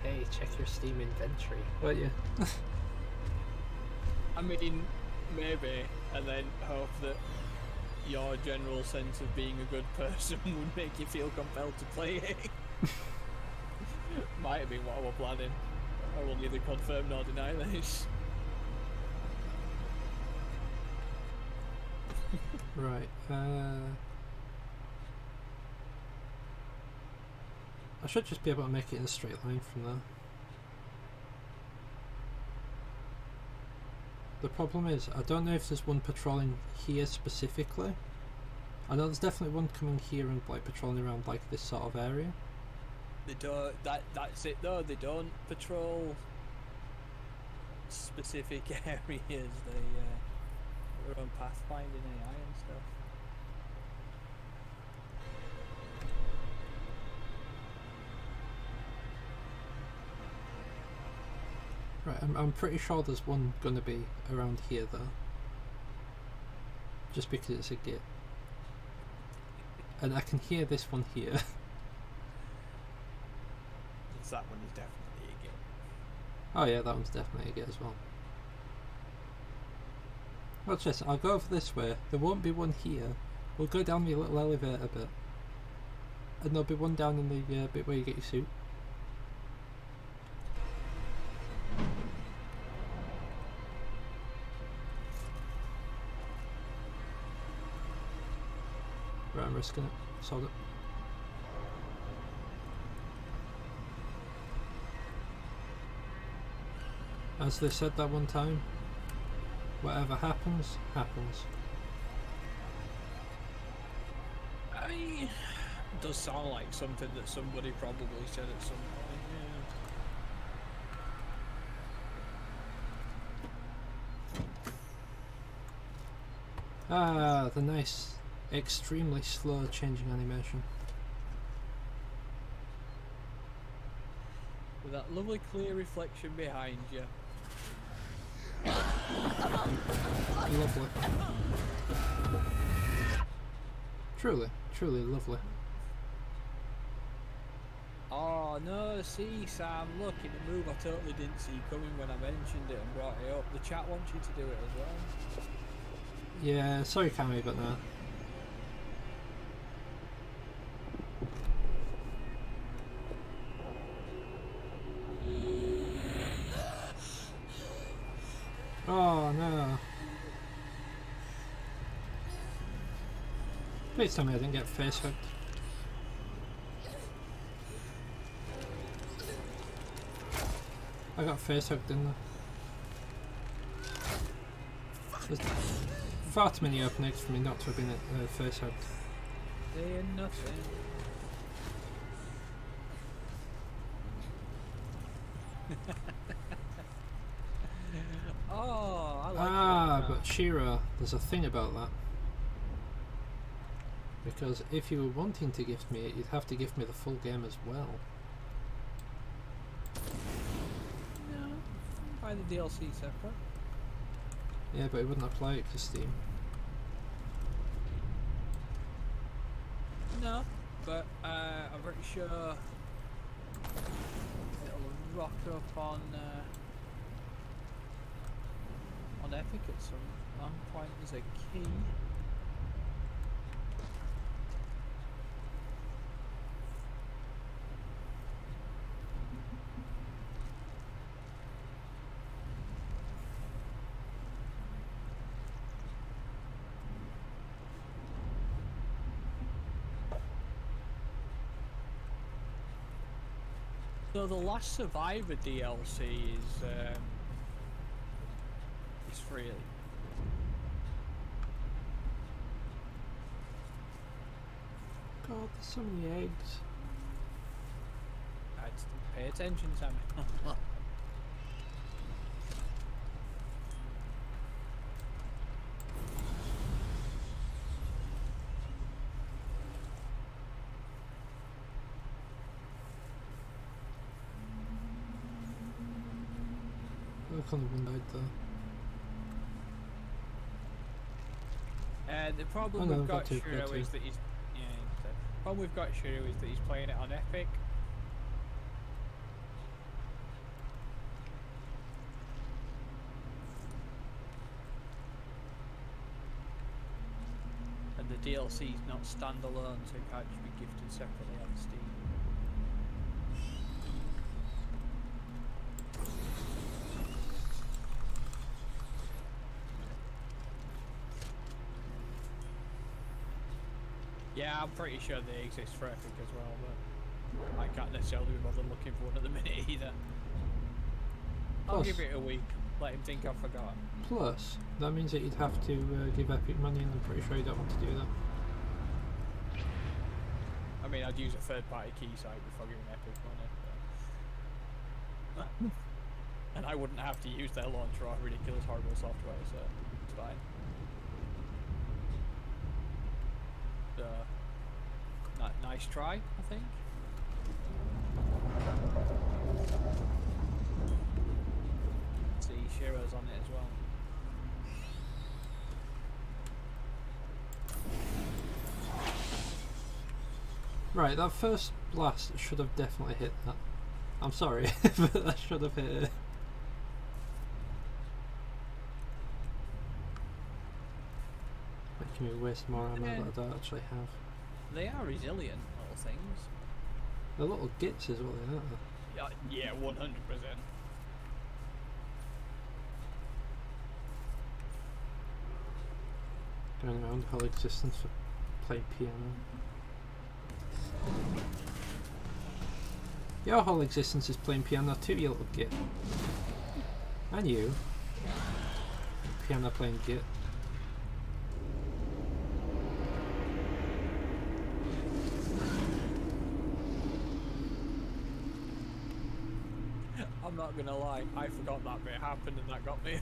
hey, check your Steam inventory, weren't you? I mean, maybe, and then hope that your general sense of being a good person would make you feel compelled to play it. Might have been what I was planning. I will neither confirm nor deny this. Right, I should just be able to make it in a straight line from there. The problem is, I don't know if there's one patrolling here specifically. I know there's definitely one coming here and like patrolling around like this sort of area. They don't. That's it though. They don't patrol specific areas. They run pathfinding AI and stuff. Right, I'm pretty sure there's one gonna be around here though. just because it's a git. And I can hear this one here. It's that one is definitely a git. Oh yeah, that one's definitely a git as well. Watch this, I'll go over this way, there won't be one here. We'll go down the little elevator bit. And there'll be one down in the bit where you get your suit. Right, I'm risking it. Sold it. As they said that one time, whatever happens, happens. I mean, it does sound like something that somebody probably said at some point, yeah. Ah, the nice, extremely slow changing animation. With that lovely clear reflection behind you. Lovely. Truly, truly lovely. Oh no, see Sam, look, in a move I totally didn't see coming when I mentioned it and brought it up. The chat wants you to do it as well. Yeah, sorry Cammy about that. Oh no. Please tell me I didn't get face hooked. I got face hooked, didn't I? There's far too many open eggs for me not to have been face hooked. Saying nothing. Oh, I like that. But Shira, there's a thing about that. Because if you were wanting to gift me it, you'd have to gift me the full game as well. No, buy the DLC separate. Yeah, but it wouldn't apply it to Steam. No, but I'm pretty sure it'll rock up on Epic at some point as a key. So the Last Survivor DLC is free. God, there's so many eggs. I'd pay attention, Sammy. Look on the one died there. The problem Oh, no, we've got got two, Shiro got two. is that he's the problem we've got Shiro is that he's playing it on Epic. And the DLC is not standalone, so it can't just be gifted separately on Steam. Yeah, I'm pretty sure they exist for Epic as well, but I can't necessarily be bothered looking for one at the minute either. I'll Plus- give it a week, let him think I've forgotten. Plus, that means that you'd have to give Epic money, and I'm pretty sure you don't want to do that. I mean, I'd use a third-party key site before giving Epic money. But and I wouldn't have to use their launcher or ridiculous horrible software, so it's fine. Nice try, I think. See, Shiro's on it as well. Right, that first blast should have definitely hit that. I'm sorry, but that should have hit it. Making me waste more ammo that I don't actually have. They are resilient little things. The little gits is what they are. Yeah, 100%. Going around whole existence for playing piano. Your whole existence is playing piano too, you little git. And you. Piano playing git. I'm not gonna lie, I forgot that bit happened and that got me.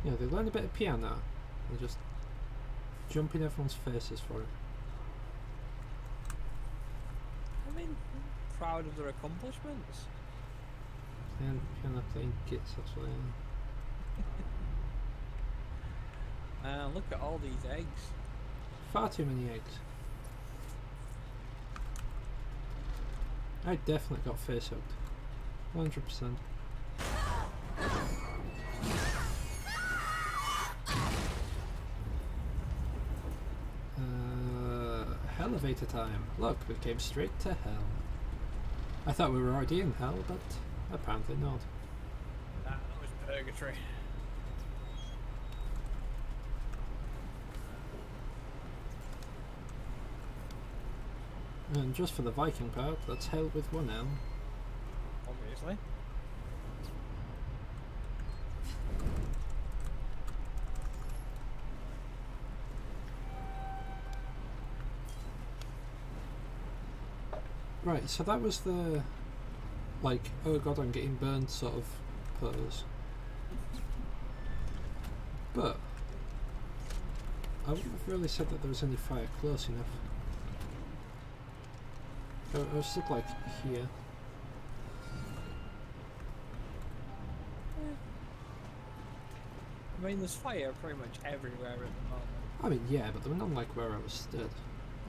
Yeah, they learn a bit of piano and just jump in everyone's faces for it. I mean, proud of their accomplishments. And piano playing gits, that's what they are. Look at all these eggs. Far too many eggs. I definitely got face hooked. 100%. Elevator time. Look, we came straight to hell. I thought we were already in hell, but apparently not. That was purgatory. And just for the Viking part, that's hell with one L. Obviously. Right, so that was the, like, oh god, I'm getting burned sort of pose. But I wouldn't have really said that there was any fire close enough. I was stuck like here. I mean, there's fire pretty much everywhere at the moment. I mean, yeah, but there were none like where I was stood.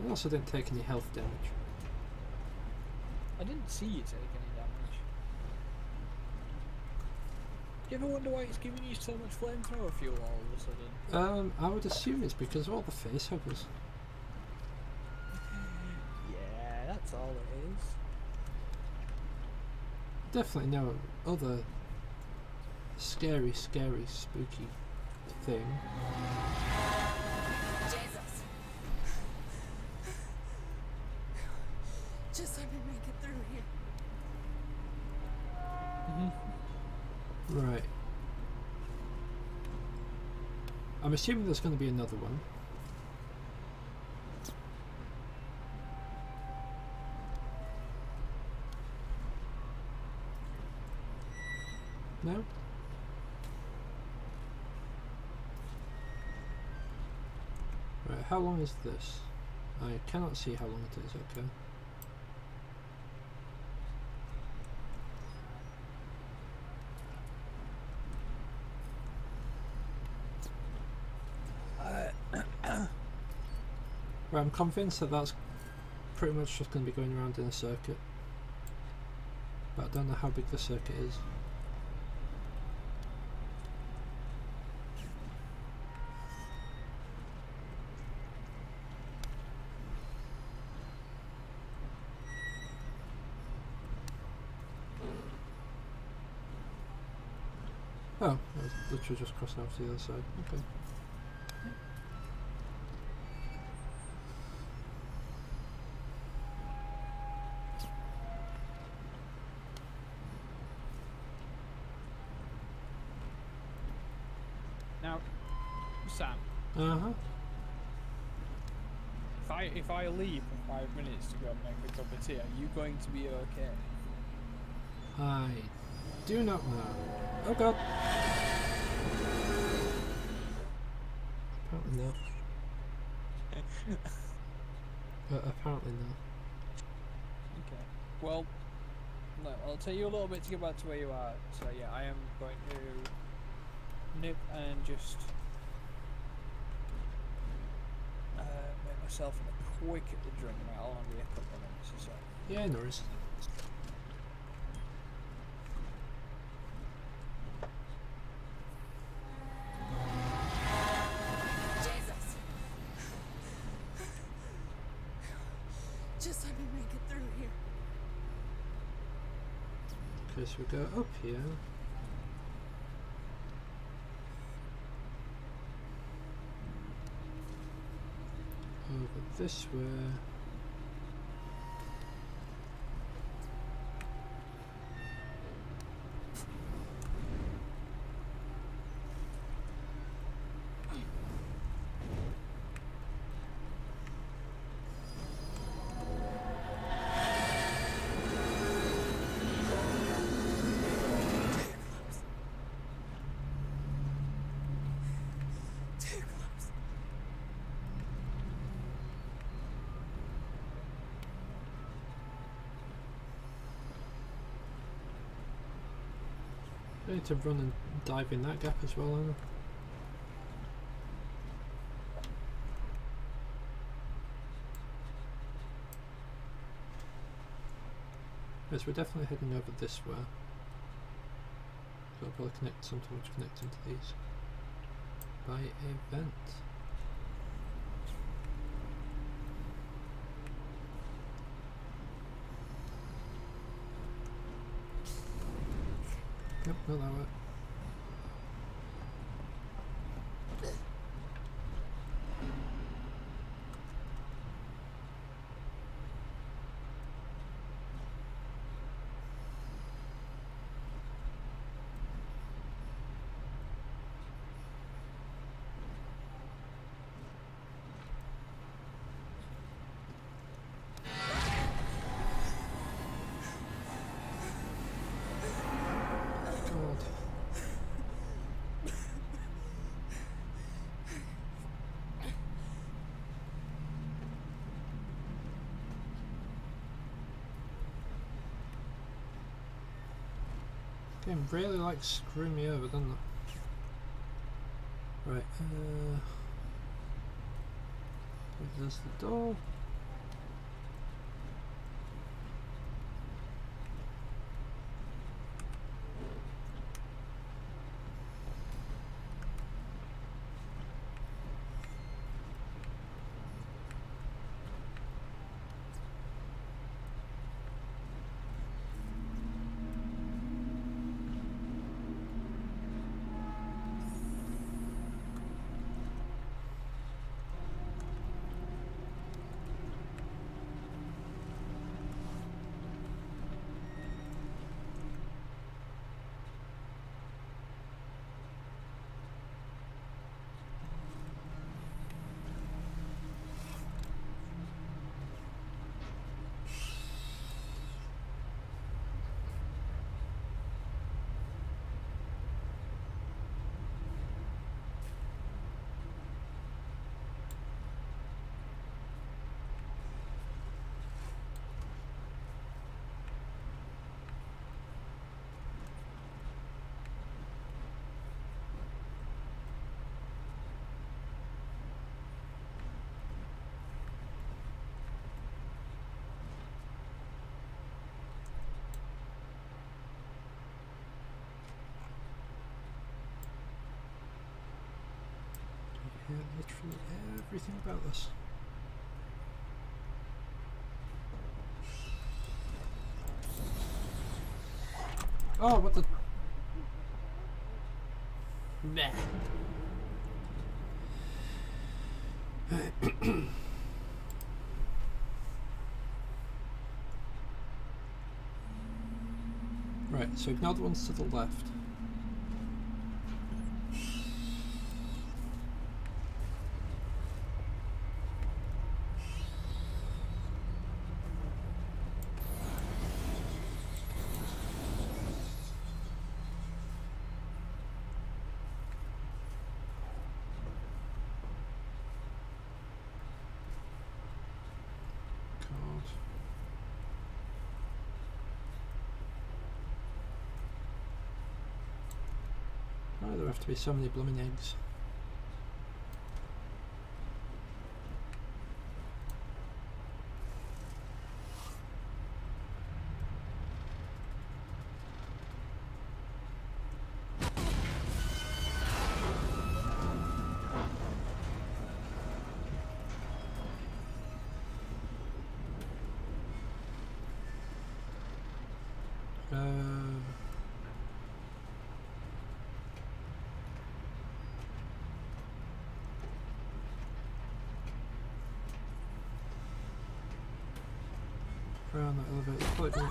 I also didn't take any health damage. I didn't see you take any damage. Do you ever wonder why it's giving you so much flamethrower fuel all of a sudden? I would assume it's because of all the face huggers. Yeah, that's all it is. Definitely no other scary, spooky thing. Jesus! Just let me make it through here. Right. I'm assuming there's going to be another one. No? Right, how long is this? I cannot see how long it is, okay. Right, I'm convinced that that's pretty much just going to be going around in a circuit. But I don't know how big the circuit is. Oh, I was literally just crossing over to the other side. Okay. Now, Sam, Uh-huh. if I leave for 5 minutes to go and make a cup of tea, are you going to be okay? I do not know. Oh god. Apparently not. Apparently not. Okay. Well, no, I'll tell you a little bit to get back to where you are. So yeah, I am going to nip and just make myself a quick drink. I'll only be a couple of minutes or so. Yeah, no worries. Jesus! Just let me make it through here. Okay, so we go up here. Over this way. Too close. I need to run and dive in that gap as well, Anna. Yes, we're definitely heading over this way. So I'll probably connect something which connects into these by a vent. Yep, not that way. God. Game really likes screwing me over, doesn't it? Right, there's the door. Yeah, literally everything about this. Oh, what the? Nah. Right, so ignore the ones to the left. God. Why do there have to be so many blooming eggs? Around that elevator. Quite good.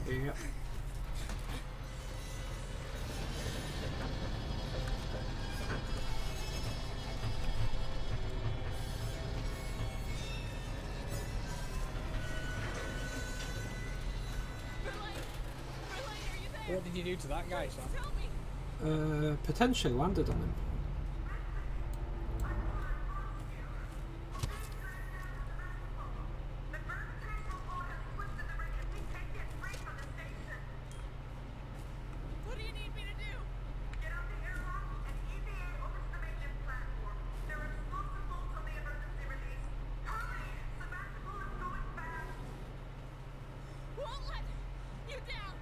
Yeah. What did you do to that guy, Sam? Tell me. Potentially landed on him. What do you need me to do? Get out the airlock and EVA over to the maintenance platform. There are explosive bolts on the emergency release. Hurry! Sebastopol is going fast. Won't let you down.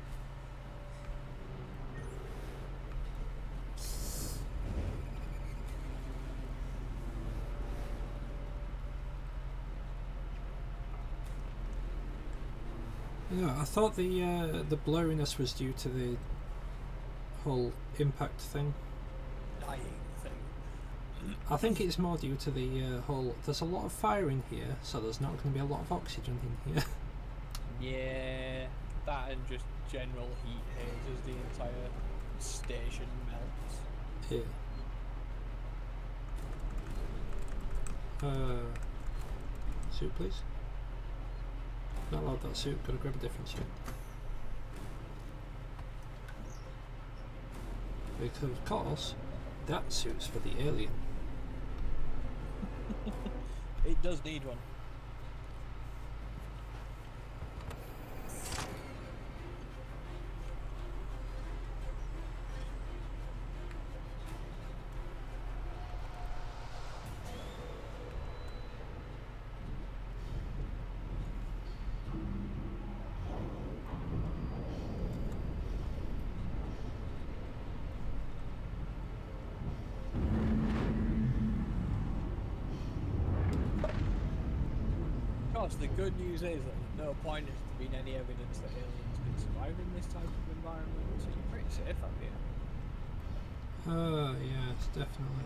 Yeah, I thought the blurriness was due to the whole impact thing. Dying thing. I think it's more due to the whole. There's a lot of fire in here, so there's not going to be a lot of oxygen in here. Yeah, that and just general heat haze as the entire station melts. Yeah. Suit, please. Not allowed that suit. Gotta grab a different suit. Because of course, that suit's for the alien. It does need one. Of course, the good news is that at no point has there been any evidence that aliens can survive in this type of environment, so you're pretty safe up here. Yes, definitely.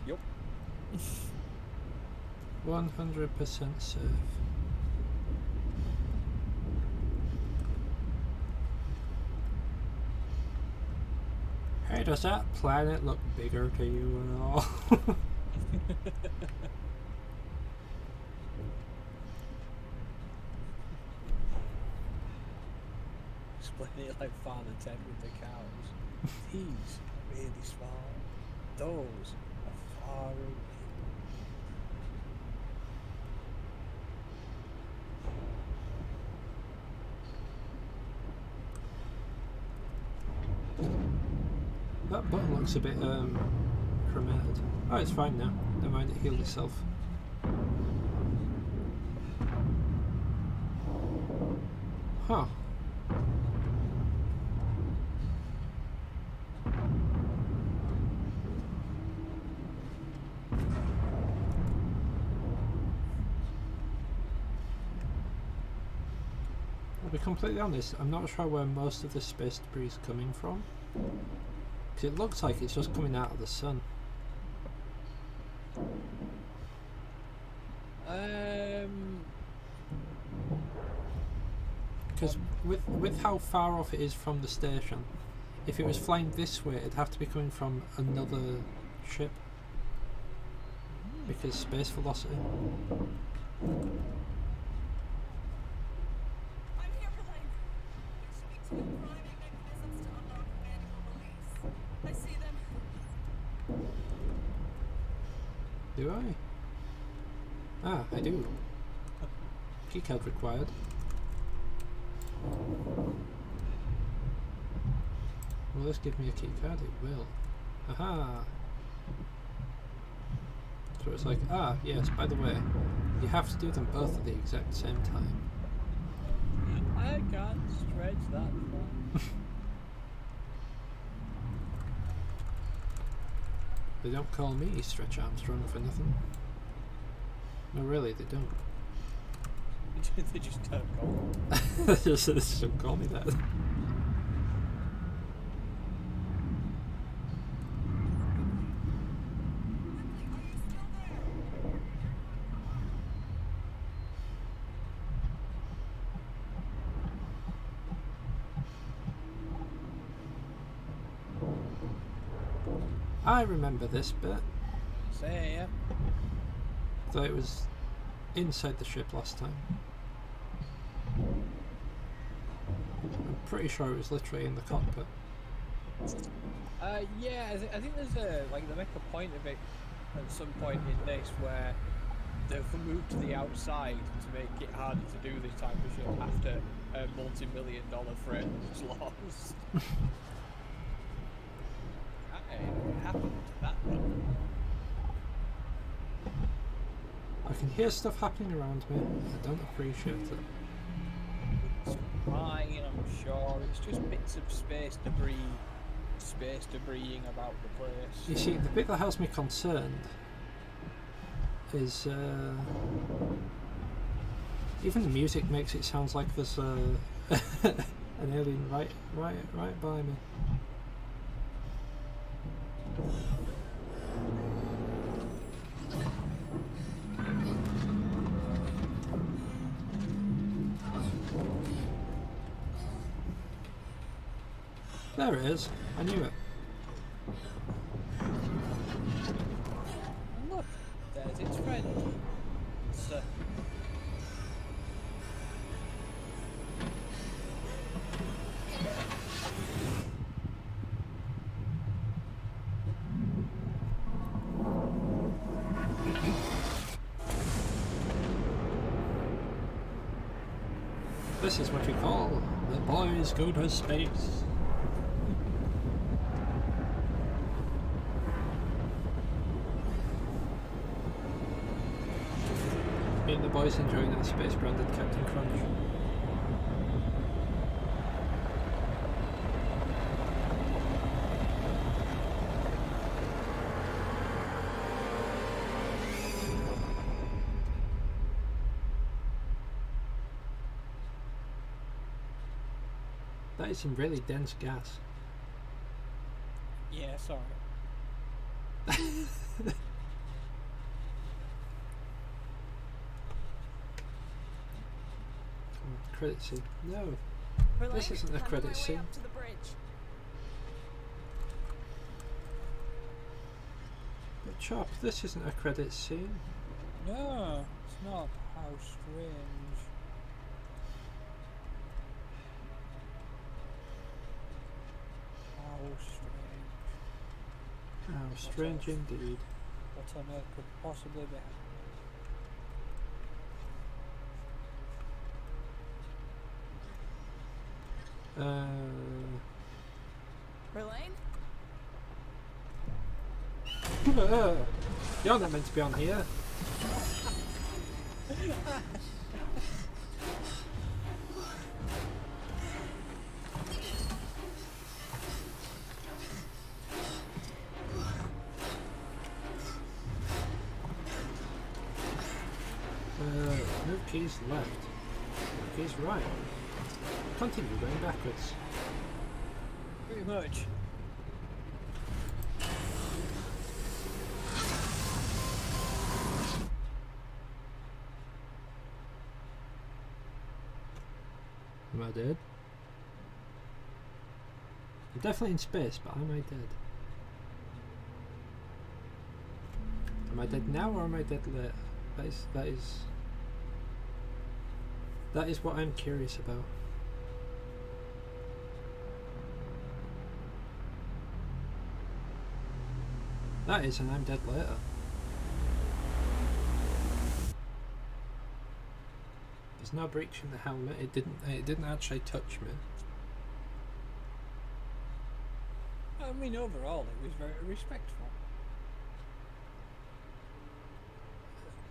Yup. 100% safe. Hey, does that planet look bigger to you at all? Explain it like Father Ted with the cows. These are really small. Those are far away. That button looks a bit cremated. Oh, it's fine now. Never mind, it healed itself. Huh. I'll be completely honest, I'm not sure where most of the space debris is coming from. Because it looks like it's just coming out of the sun. Because with how far off it is from the station, if it was flying this way, it'd have to be coming from another ship. Because space velocity. I'm here, Helene. There should be 2 priming mechanisms to unlock manual release. I see them. Do I? Ah, I do. Keycard required. Will this give me a keycard? It will. Aha! So it's like, ah, yes, by the way, you have to do them both at the exact same time. I can't stretch that far. They don't call me Stretch Armstrong for nothing. No, really, they don't. They just don't go. They just don't call me that. I remember this bit. Say yeah. Though it was inside the ship last time. I'm pretty sure it was literally in the cockpit. Yeah, I think there's a like they make a point of it at some point in this where they've moved to the outside to make it harder to do this type of shit after a multi-million-dollar frame was lost. What happened to that one? I can hear stuff happening around me. I don't appreciate it. It's fine, I'm sure. It's just bits of space debrising about the place. You see, the bit that has me concerned is even the music makes it sound like there's an alien right by me. There it is. I knew it. And look, there's its friend. So, This is what we call the boys go to space. Me and the boys enjoying that space branded Captain Crunch. That is some really dense gas. yeah, sorry. Credit scene. No. Relay, This isn't a I'm on credit my way scene. up to the bridge. But Chop, this isn't a credit scene. No, it's not. How strange. How strange. How strange indeed. What on earth could possibly be happening? Relay? You're not meant to be on here. Move keys left. Move keys right. Continue going backwards. Pretty much. Am I dead? I'm definitely in space, but am I dead? Am I dead now or am I dead later? That is what I'm curious about. That is, and I'm dead later. There's no breach in the helmet. It didn't actually touch me. I mean, overall, it was very respectful.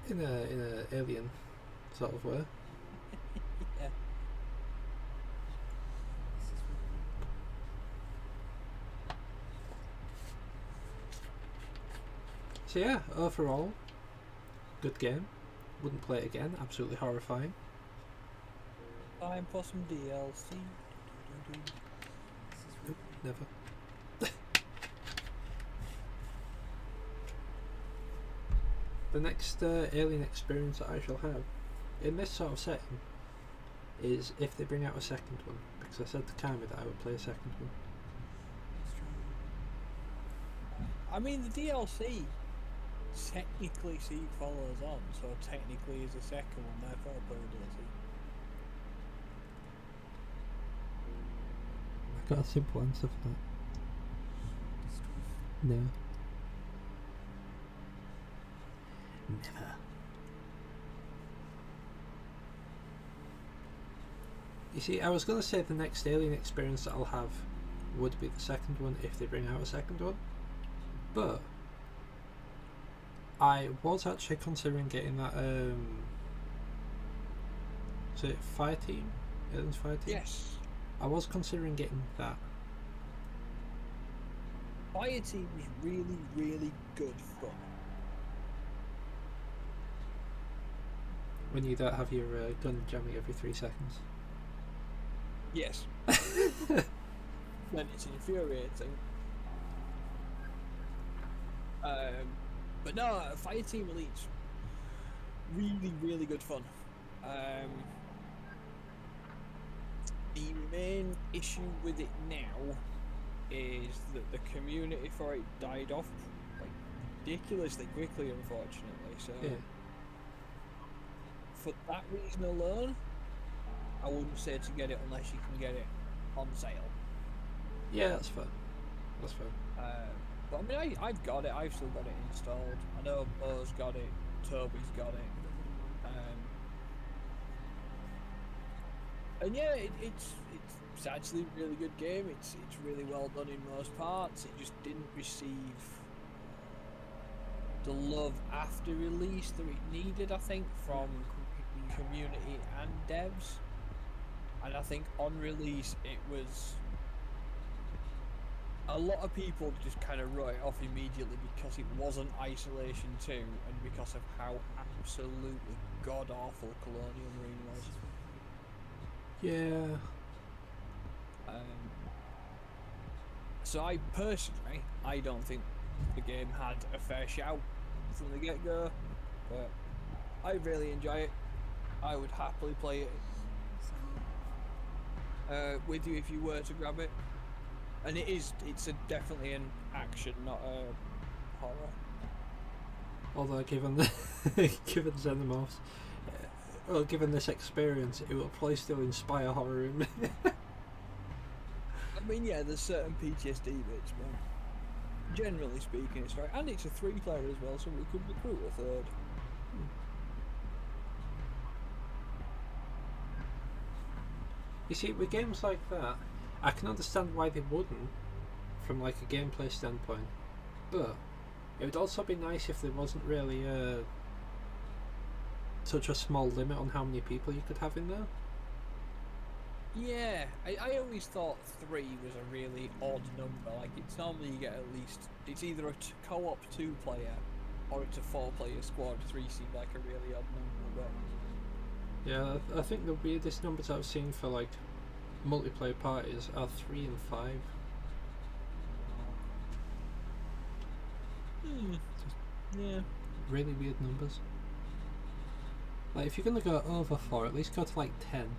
In a alien sort of way. Yeah. So yeah, overall, good game. Wouldn't play it again. Absolutely horrifying. Time for some DLC. Nope, never. The next alien experience that I shall have in this sort of setting is if they bring out a second one, because I said to Kami that I would play a second one. I mean, the DLC technically follows on, so technically is a second one, therefore I'll play the DLC. I got a simple answer for that. No. Never. You see, I was going to say the next alien experience that I'll have would be the second one if they bring out a second one, but I was actually considering getting that is it Fire Team? Aliens Fire Team? Yes. I was considering getting that. Fire Team is really, really good fun. When you don't have your gun jamming every 3 seconds. Yes. Then it's infuriating. But no, Fire Team Elite's really, really good fun. The main issue with it now is that the community for it died off like ridiculously quickly, unfortunately. So Yeah. for that reason alone, I wouldn't say to get it unless you can get it on sale. Yeah, that's fair. That's fair. But I mean, I've got it. I've still got it installed. I know Mo's got it. Toby's got it. And yeah, it's actually a really good game. It's really well done in most parts. It just didn't receive the love after release that it needed, I think, from community and devs. And I think on release it was a lot of people just kind of wrote it off immediately because it wasn't Isolation 2 and because of how absolutely god awful Colonial Marine was. Yeah. So I personally, I don't think the game had a fair shout from the get-go, but I really enjoy it. I would happily play it with you if you were to grab it. And it's definitely an action, not a horror. Although given the given Xenomorphs, well, given this experience, it will probably still inspire horror in me. I mean, yeah, there's certain PTSD bits, but generally speaking, it's right. And it's a 3-player as well, so we could recruit a third. You see, with games like that, I can understand why they wouldn't, from like a gameplay standpoint, but it would also be nice if there wasn't really such a small limit on how many people you could have in there. Yeah, I always thought 3 was a really odd number. Like, it's normally you get at least, it's either a co-op 2-player or it's a 4-player squad. 3 seemed like a really odd number, but Yeah, I think the weirdest numbers I've seen for like multiplayer parties are 3 and 5. yeah. Really weird numbers. Like, if you're gonna go over 4, at least go to like 10.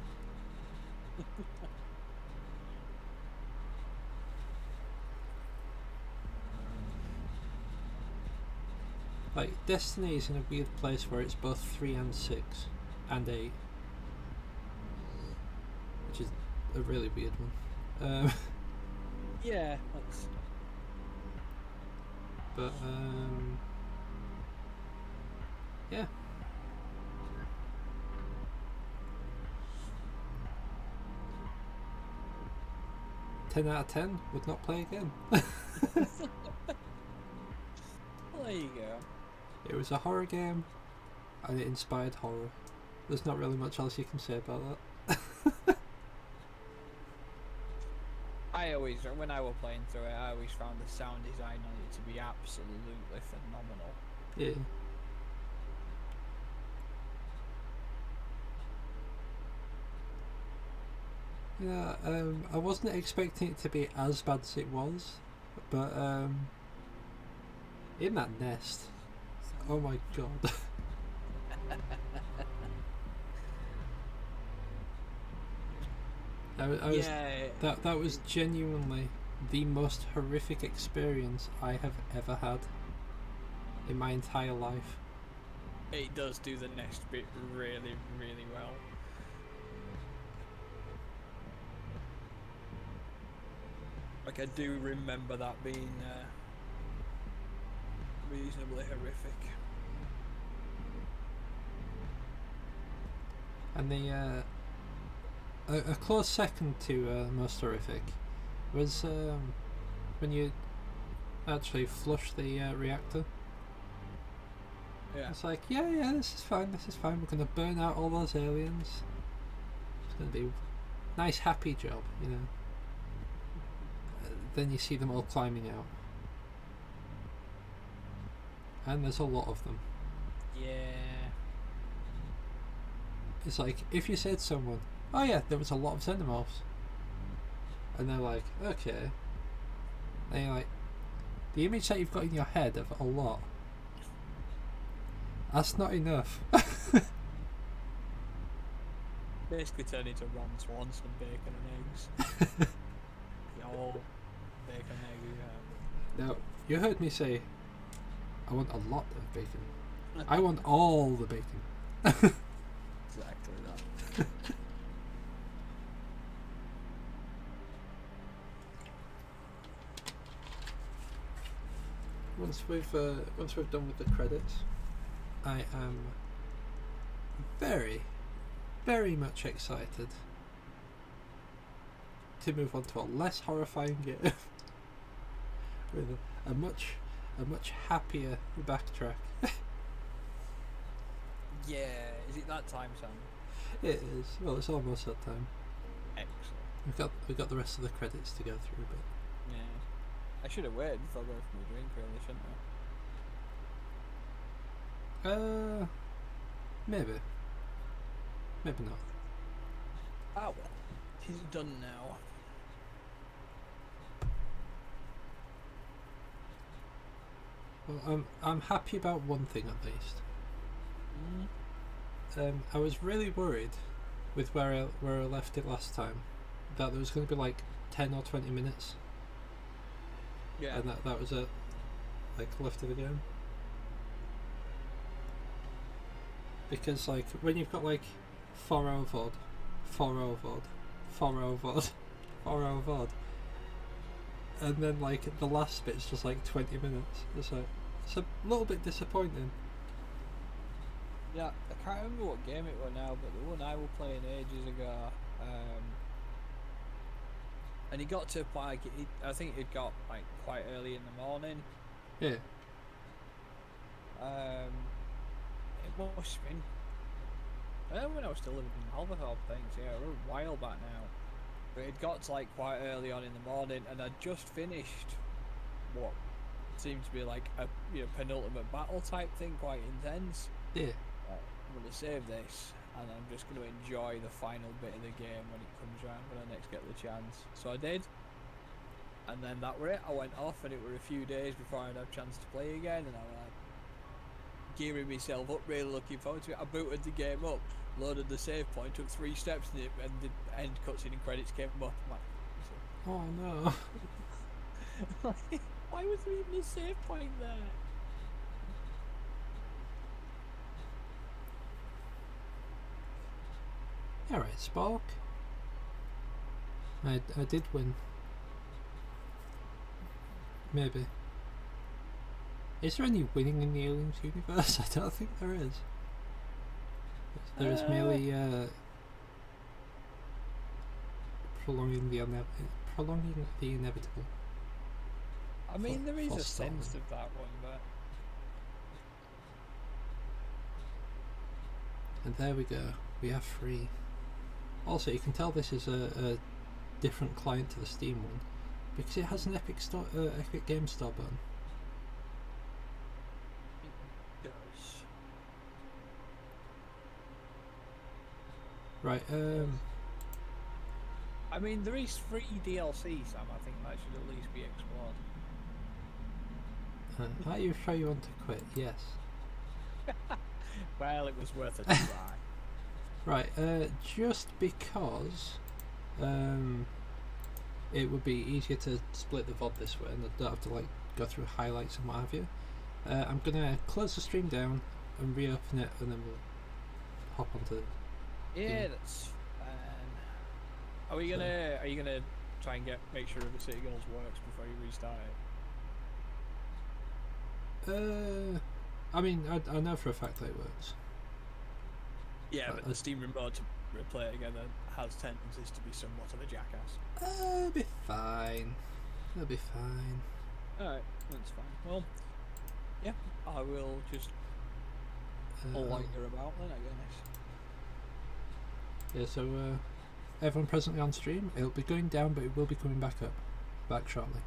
Like, Destiny is in a weird place where it's both 3 and 6 and 8, which is a really weird one. Yeah, that's... But yeah. 10 out of 10, would not play again. Well, there you go. It was a horror game, and it inspired horror. There's not really much else you can say about that. I always, when I was playing through it, I always found the sound design on it to be absolutely phenomenal. Yeah. Yeah, I wasn't expecting it to be as bad as it was, but in that nest, oh my god. I was, Yeah, that was genuinely the most horrific experience I have ever had in my entire life. it does do the next bit really, really well. Like, I do remember that being reasonably horrific. And the a close second to most horrific was when you actually flush the reactor. Yeah. It's like, yeah, this is fine, we're gonna burn out all those aliens. It's gonna be a nice happy job, you know. Then you see them all climbing out. And there's a lot of them. Yeah. It's like, if you said to someone, oh yeah, there was a lot of xenomorphs, and they're like, okay, and you're like, the image that you've got in your head of a lot, that's not enough. Basically turn into Ron Swanson, bacon and eggs. The old bacon egg, yeah. Now, you heard me say, I want a lot of bacon. I want all the bacon. Exactly that. Once we've done with the credits, I am very, very much excited to move on to a less horrifying game with a much happier backtrack. Yeah, is it that time, Sam? It is. Well, it's almost that time. Excellent. We've got the rest of the credits to go through, but Yeah. I should have waited before going for my drink, really, shouldn't I? maybe not. Ah, well. He's done now. Well, I'm happy about one thing at least. Mm. I was really worried with where I left it last time, that there was going to be like 10 or 20 minutes, Yeah. and that was it, like, left of the game. Because like when you've got like 4 VOD, 4 VOD, 4 VOD, 4 VOD, and then like the last bit's just like 20 minutes, it's a little bit disappointing. Yeah, I can't remember what game it was now, but the one I was playing ages ago, and it got to like, I think it got like quite early in the morning. Yeah. It must have been, when I was still living in Alberthorpe, things, yeah, it was a while back now. But it got to like quite early on in the morning, and I'd just finished what seemed to be like a penultimate battle type thing, quite intense. Yeah. I'm going to save this, and I'm just going to enjoy the final bit of the game when it comes around, when I next get the chance. So I did, and then that were it. I went off, and it were a few days before I'd have a chance to play again, and I was like gearing myself up, really looking forward to it. I booted the game up, loaded the save point, took 3 steps in it, and the end cutscene and credits came up. I'm like, Oh no. why was there even a save point there? Alright, Spark. I did win. Maybe. Is there any winning in the Aliens universe? I don't think there is. There is merely prolonging prolonging the inevitable. I mean, there is for a sense stalling. of that one, but And there we go. We have 3. Also, you can tell this is a different client to the Steam one because it has an Epic Game Store button. it does. Right. I mean, there is free DLC, Sam. I think that should at least be explored. Are you sure you want to quit? Yes. Well, it was worth a try. Right. Just because it would be easier to split the VOD this way, and I don't have to like go through highlights and what have you. I'm gonna close the stream down and reopen it, and then we'll hop onto. Yeah, that's fine. Are you gonna try and make sure River City Girls works before you restart it? I mean, I know for a fact that it works. Yeah, but the Steam remote to replay it together has tendencies to be somewhat of a jackass. It'll be fine. It'll be fine. Alright, that's fine. Well, yeah, I will just loiter about then, I guess. Yeah, so everyone presently on stream, it'll be going down, but it will be coming back up. Back shortly.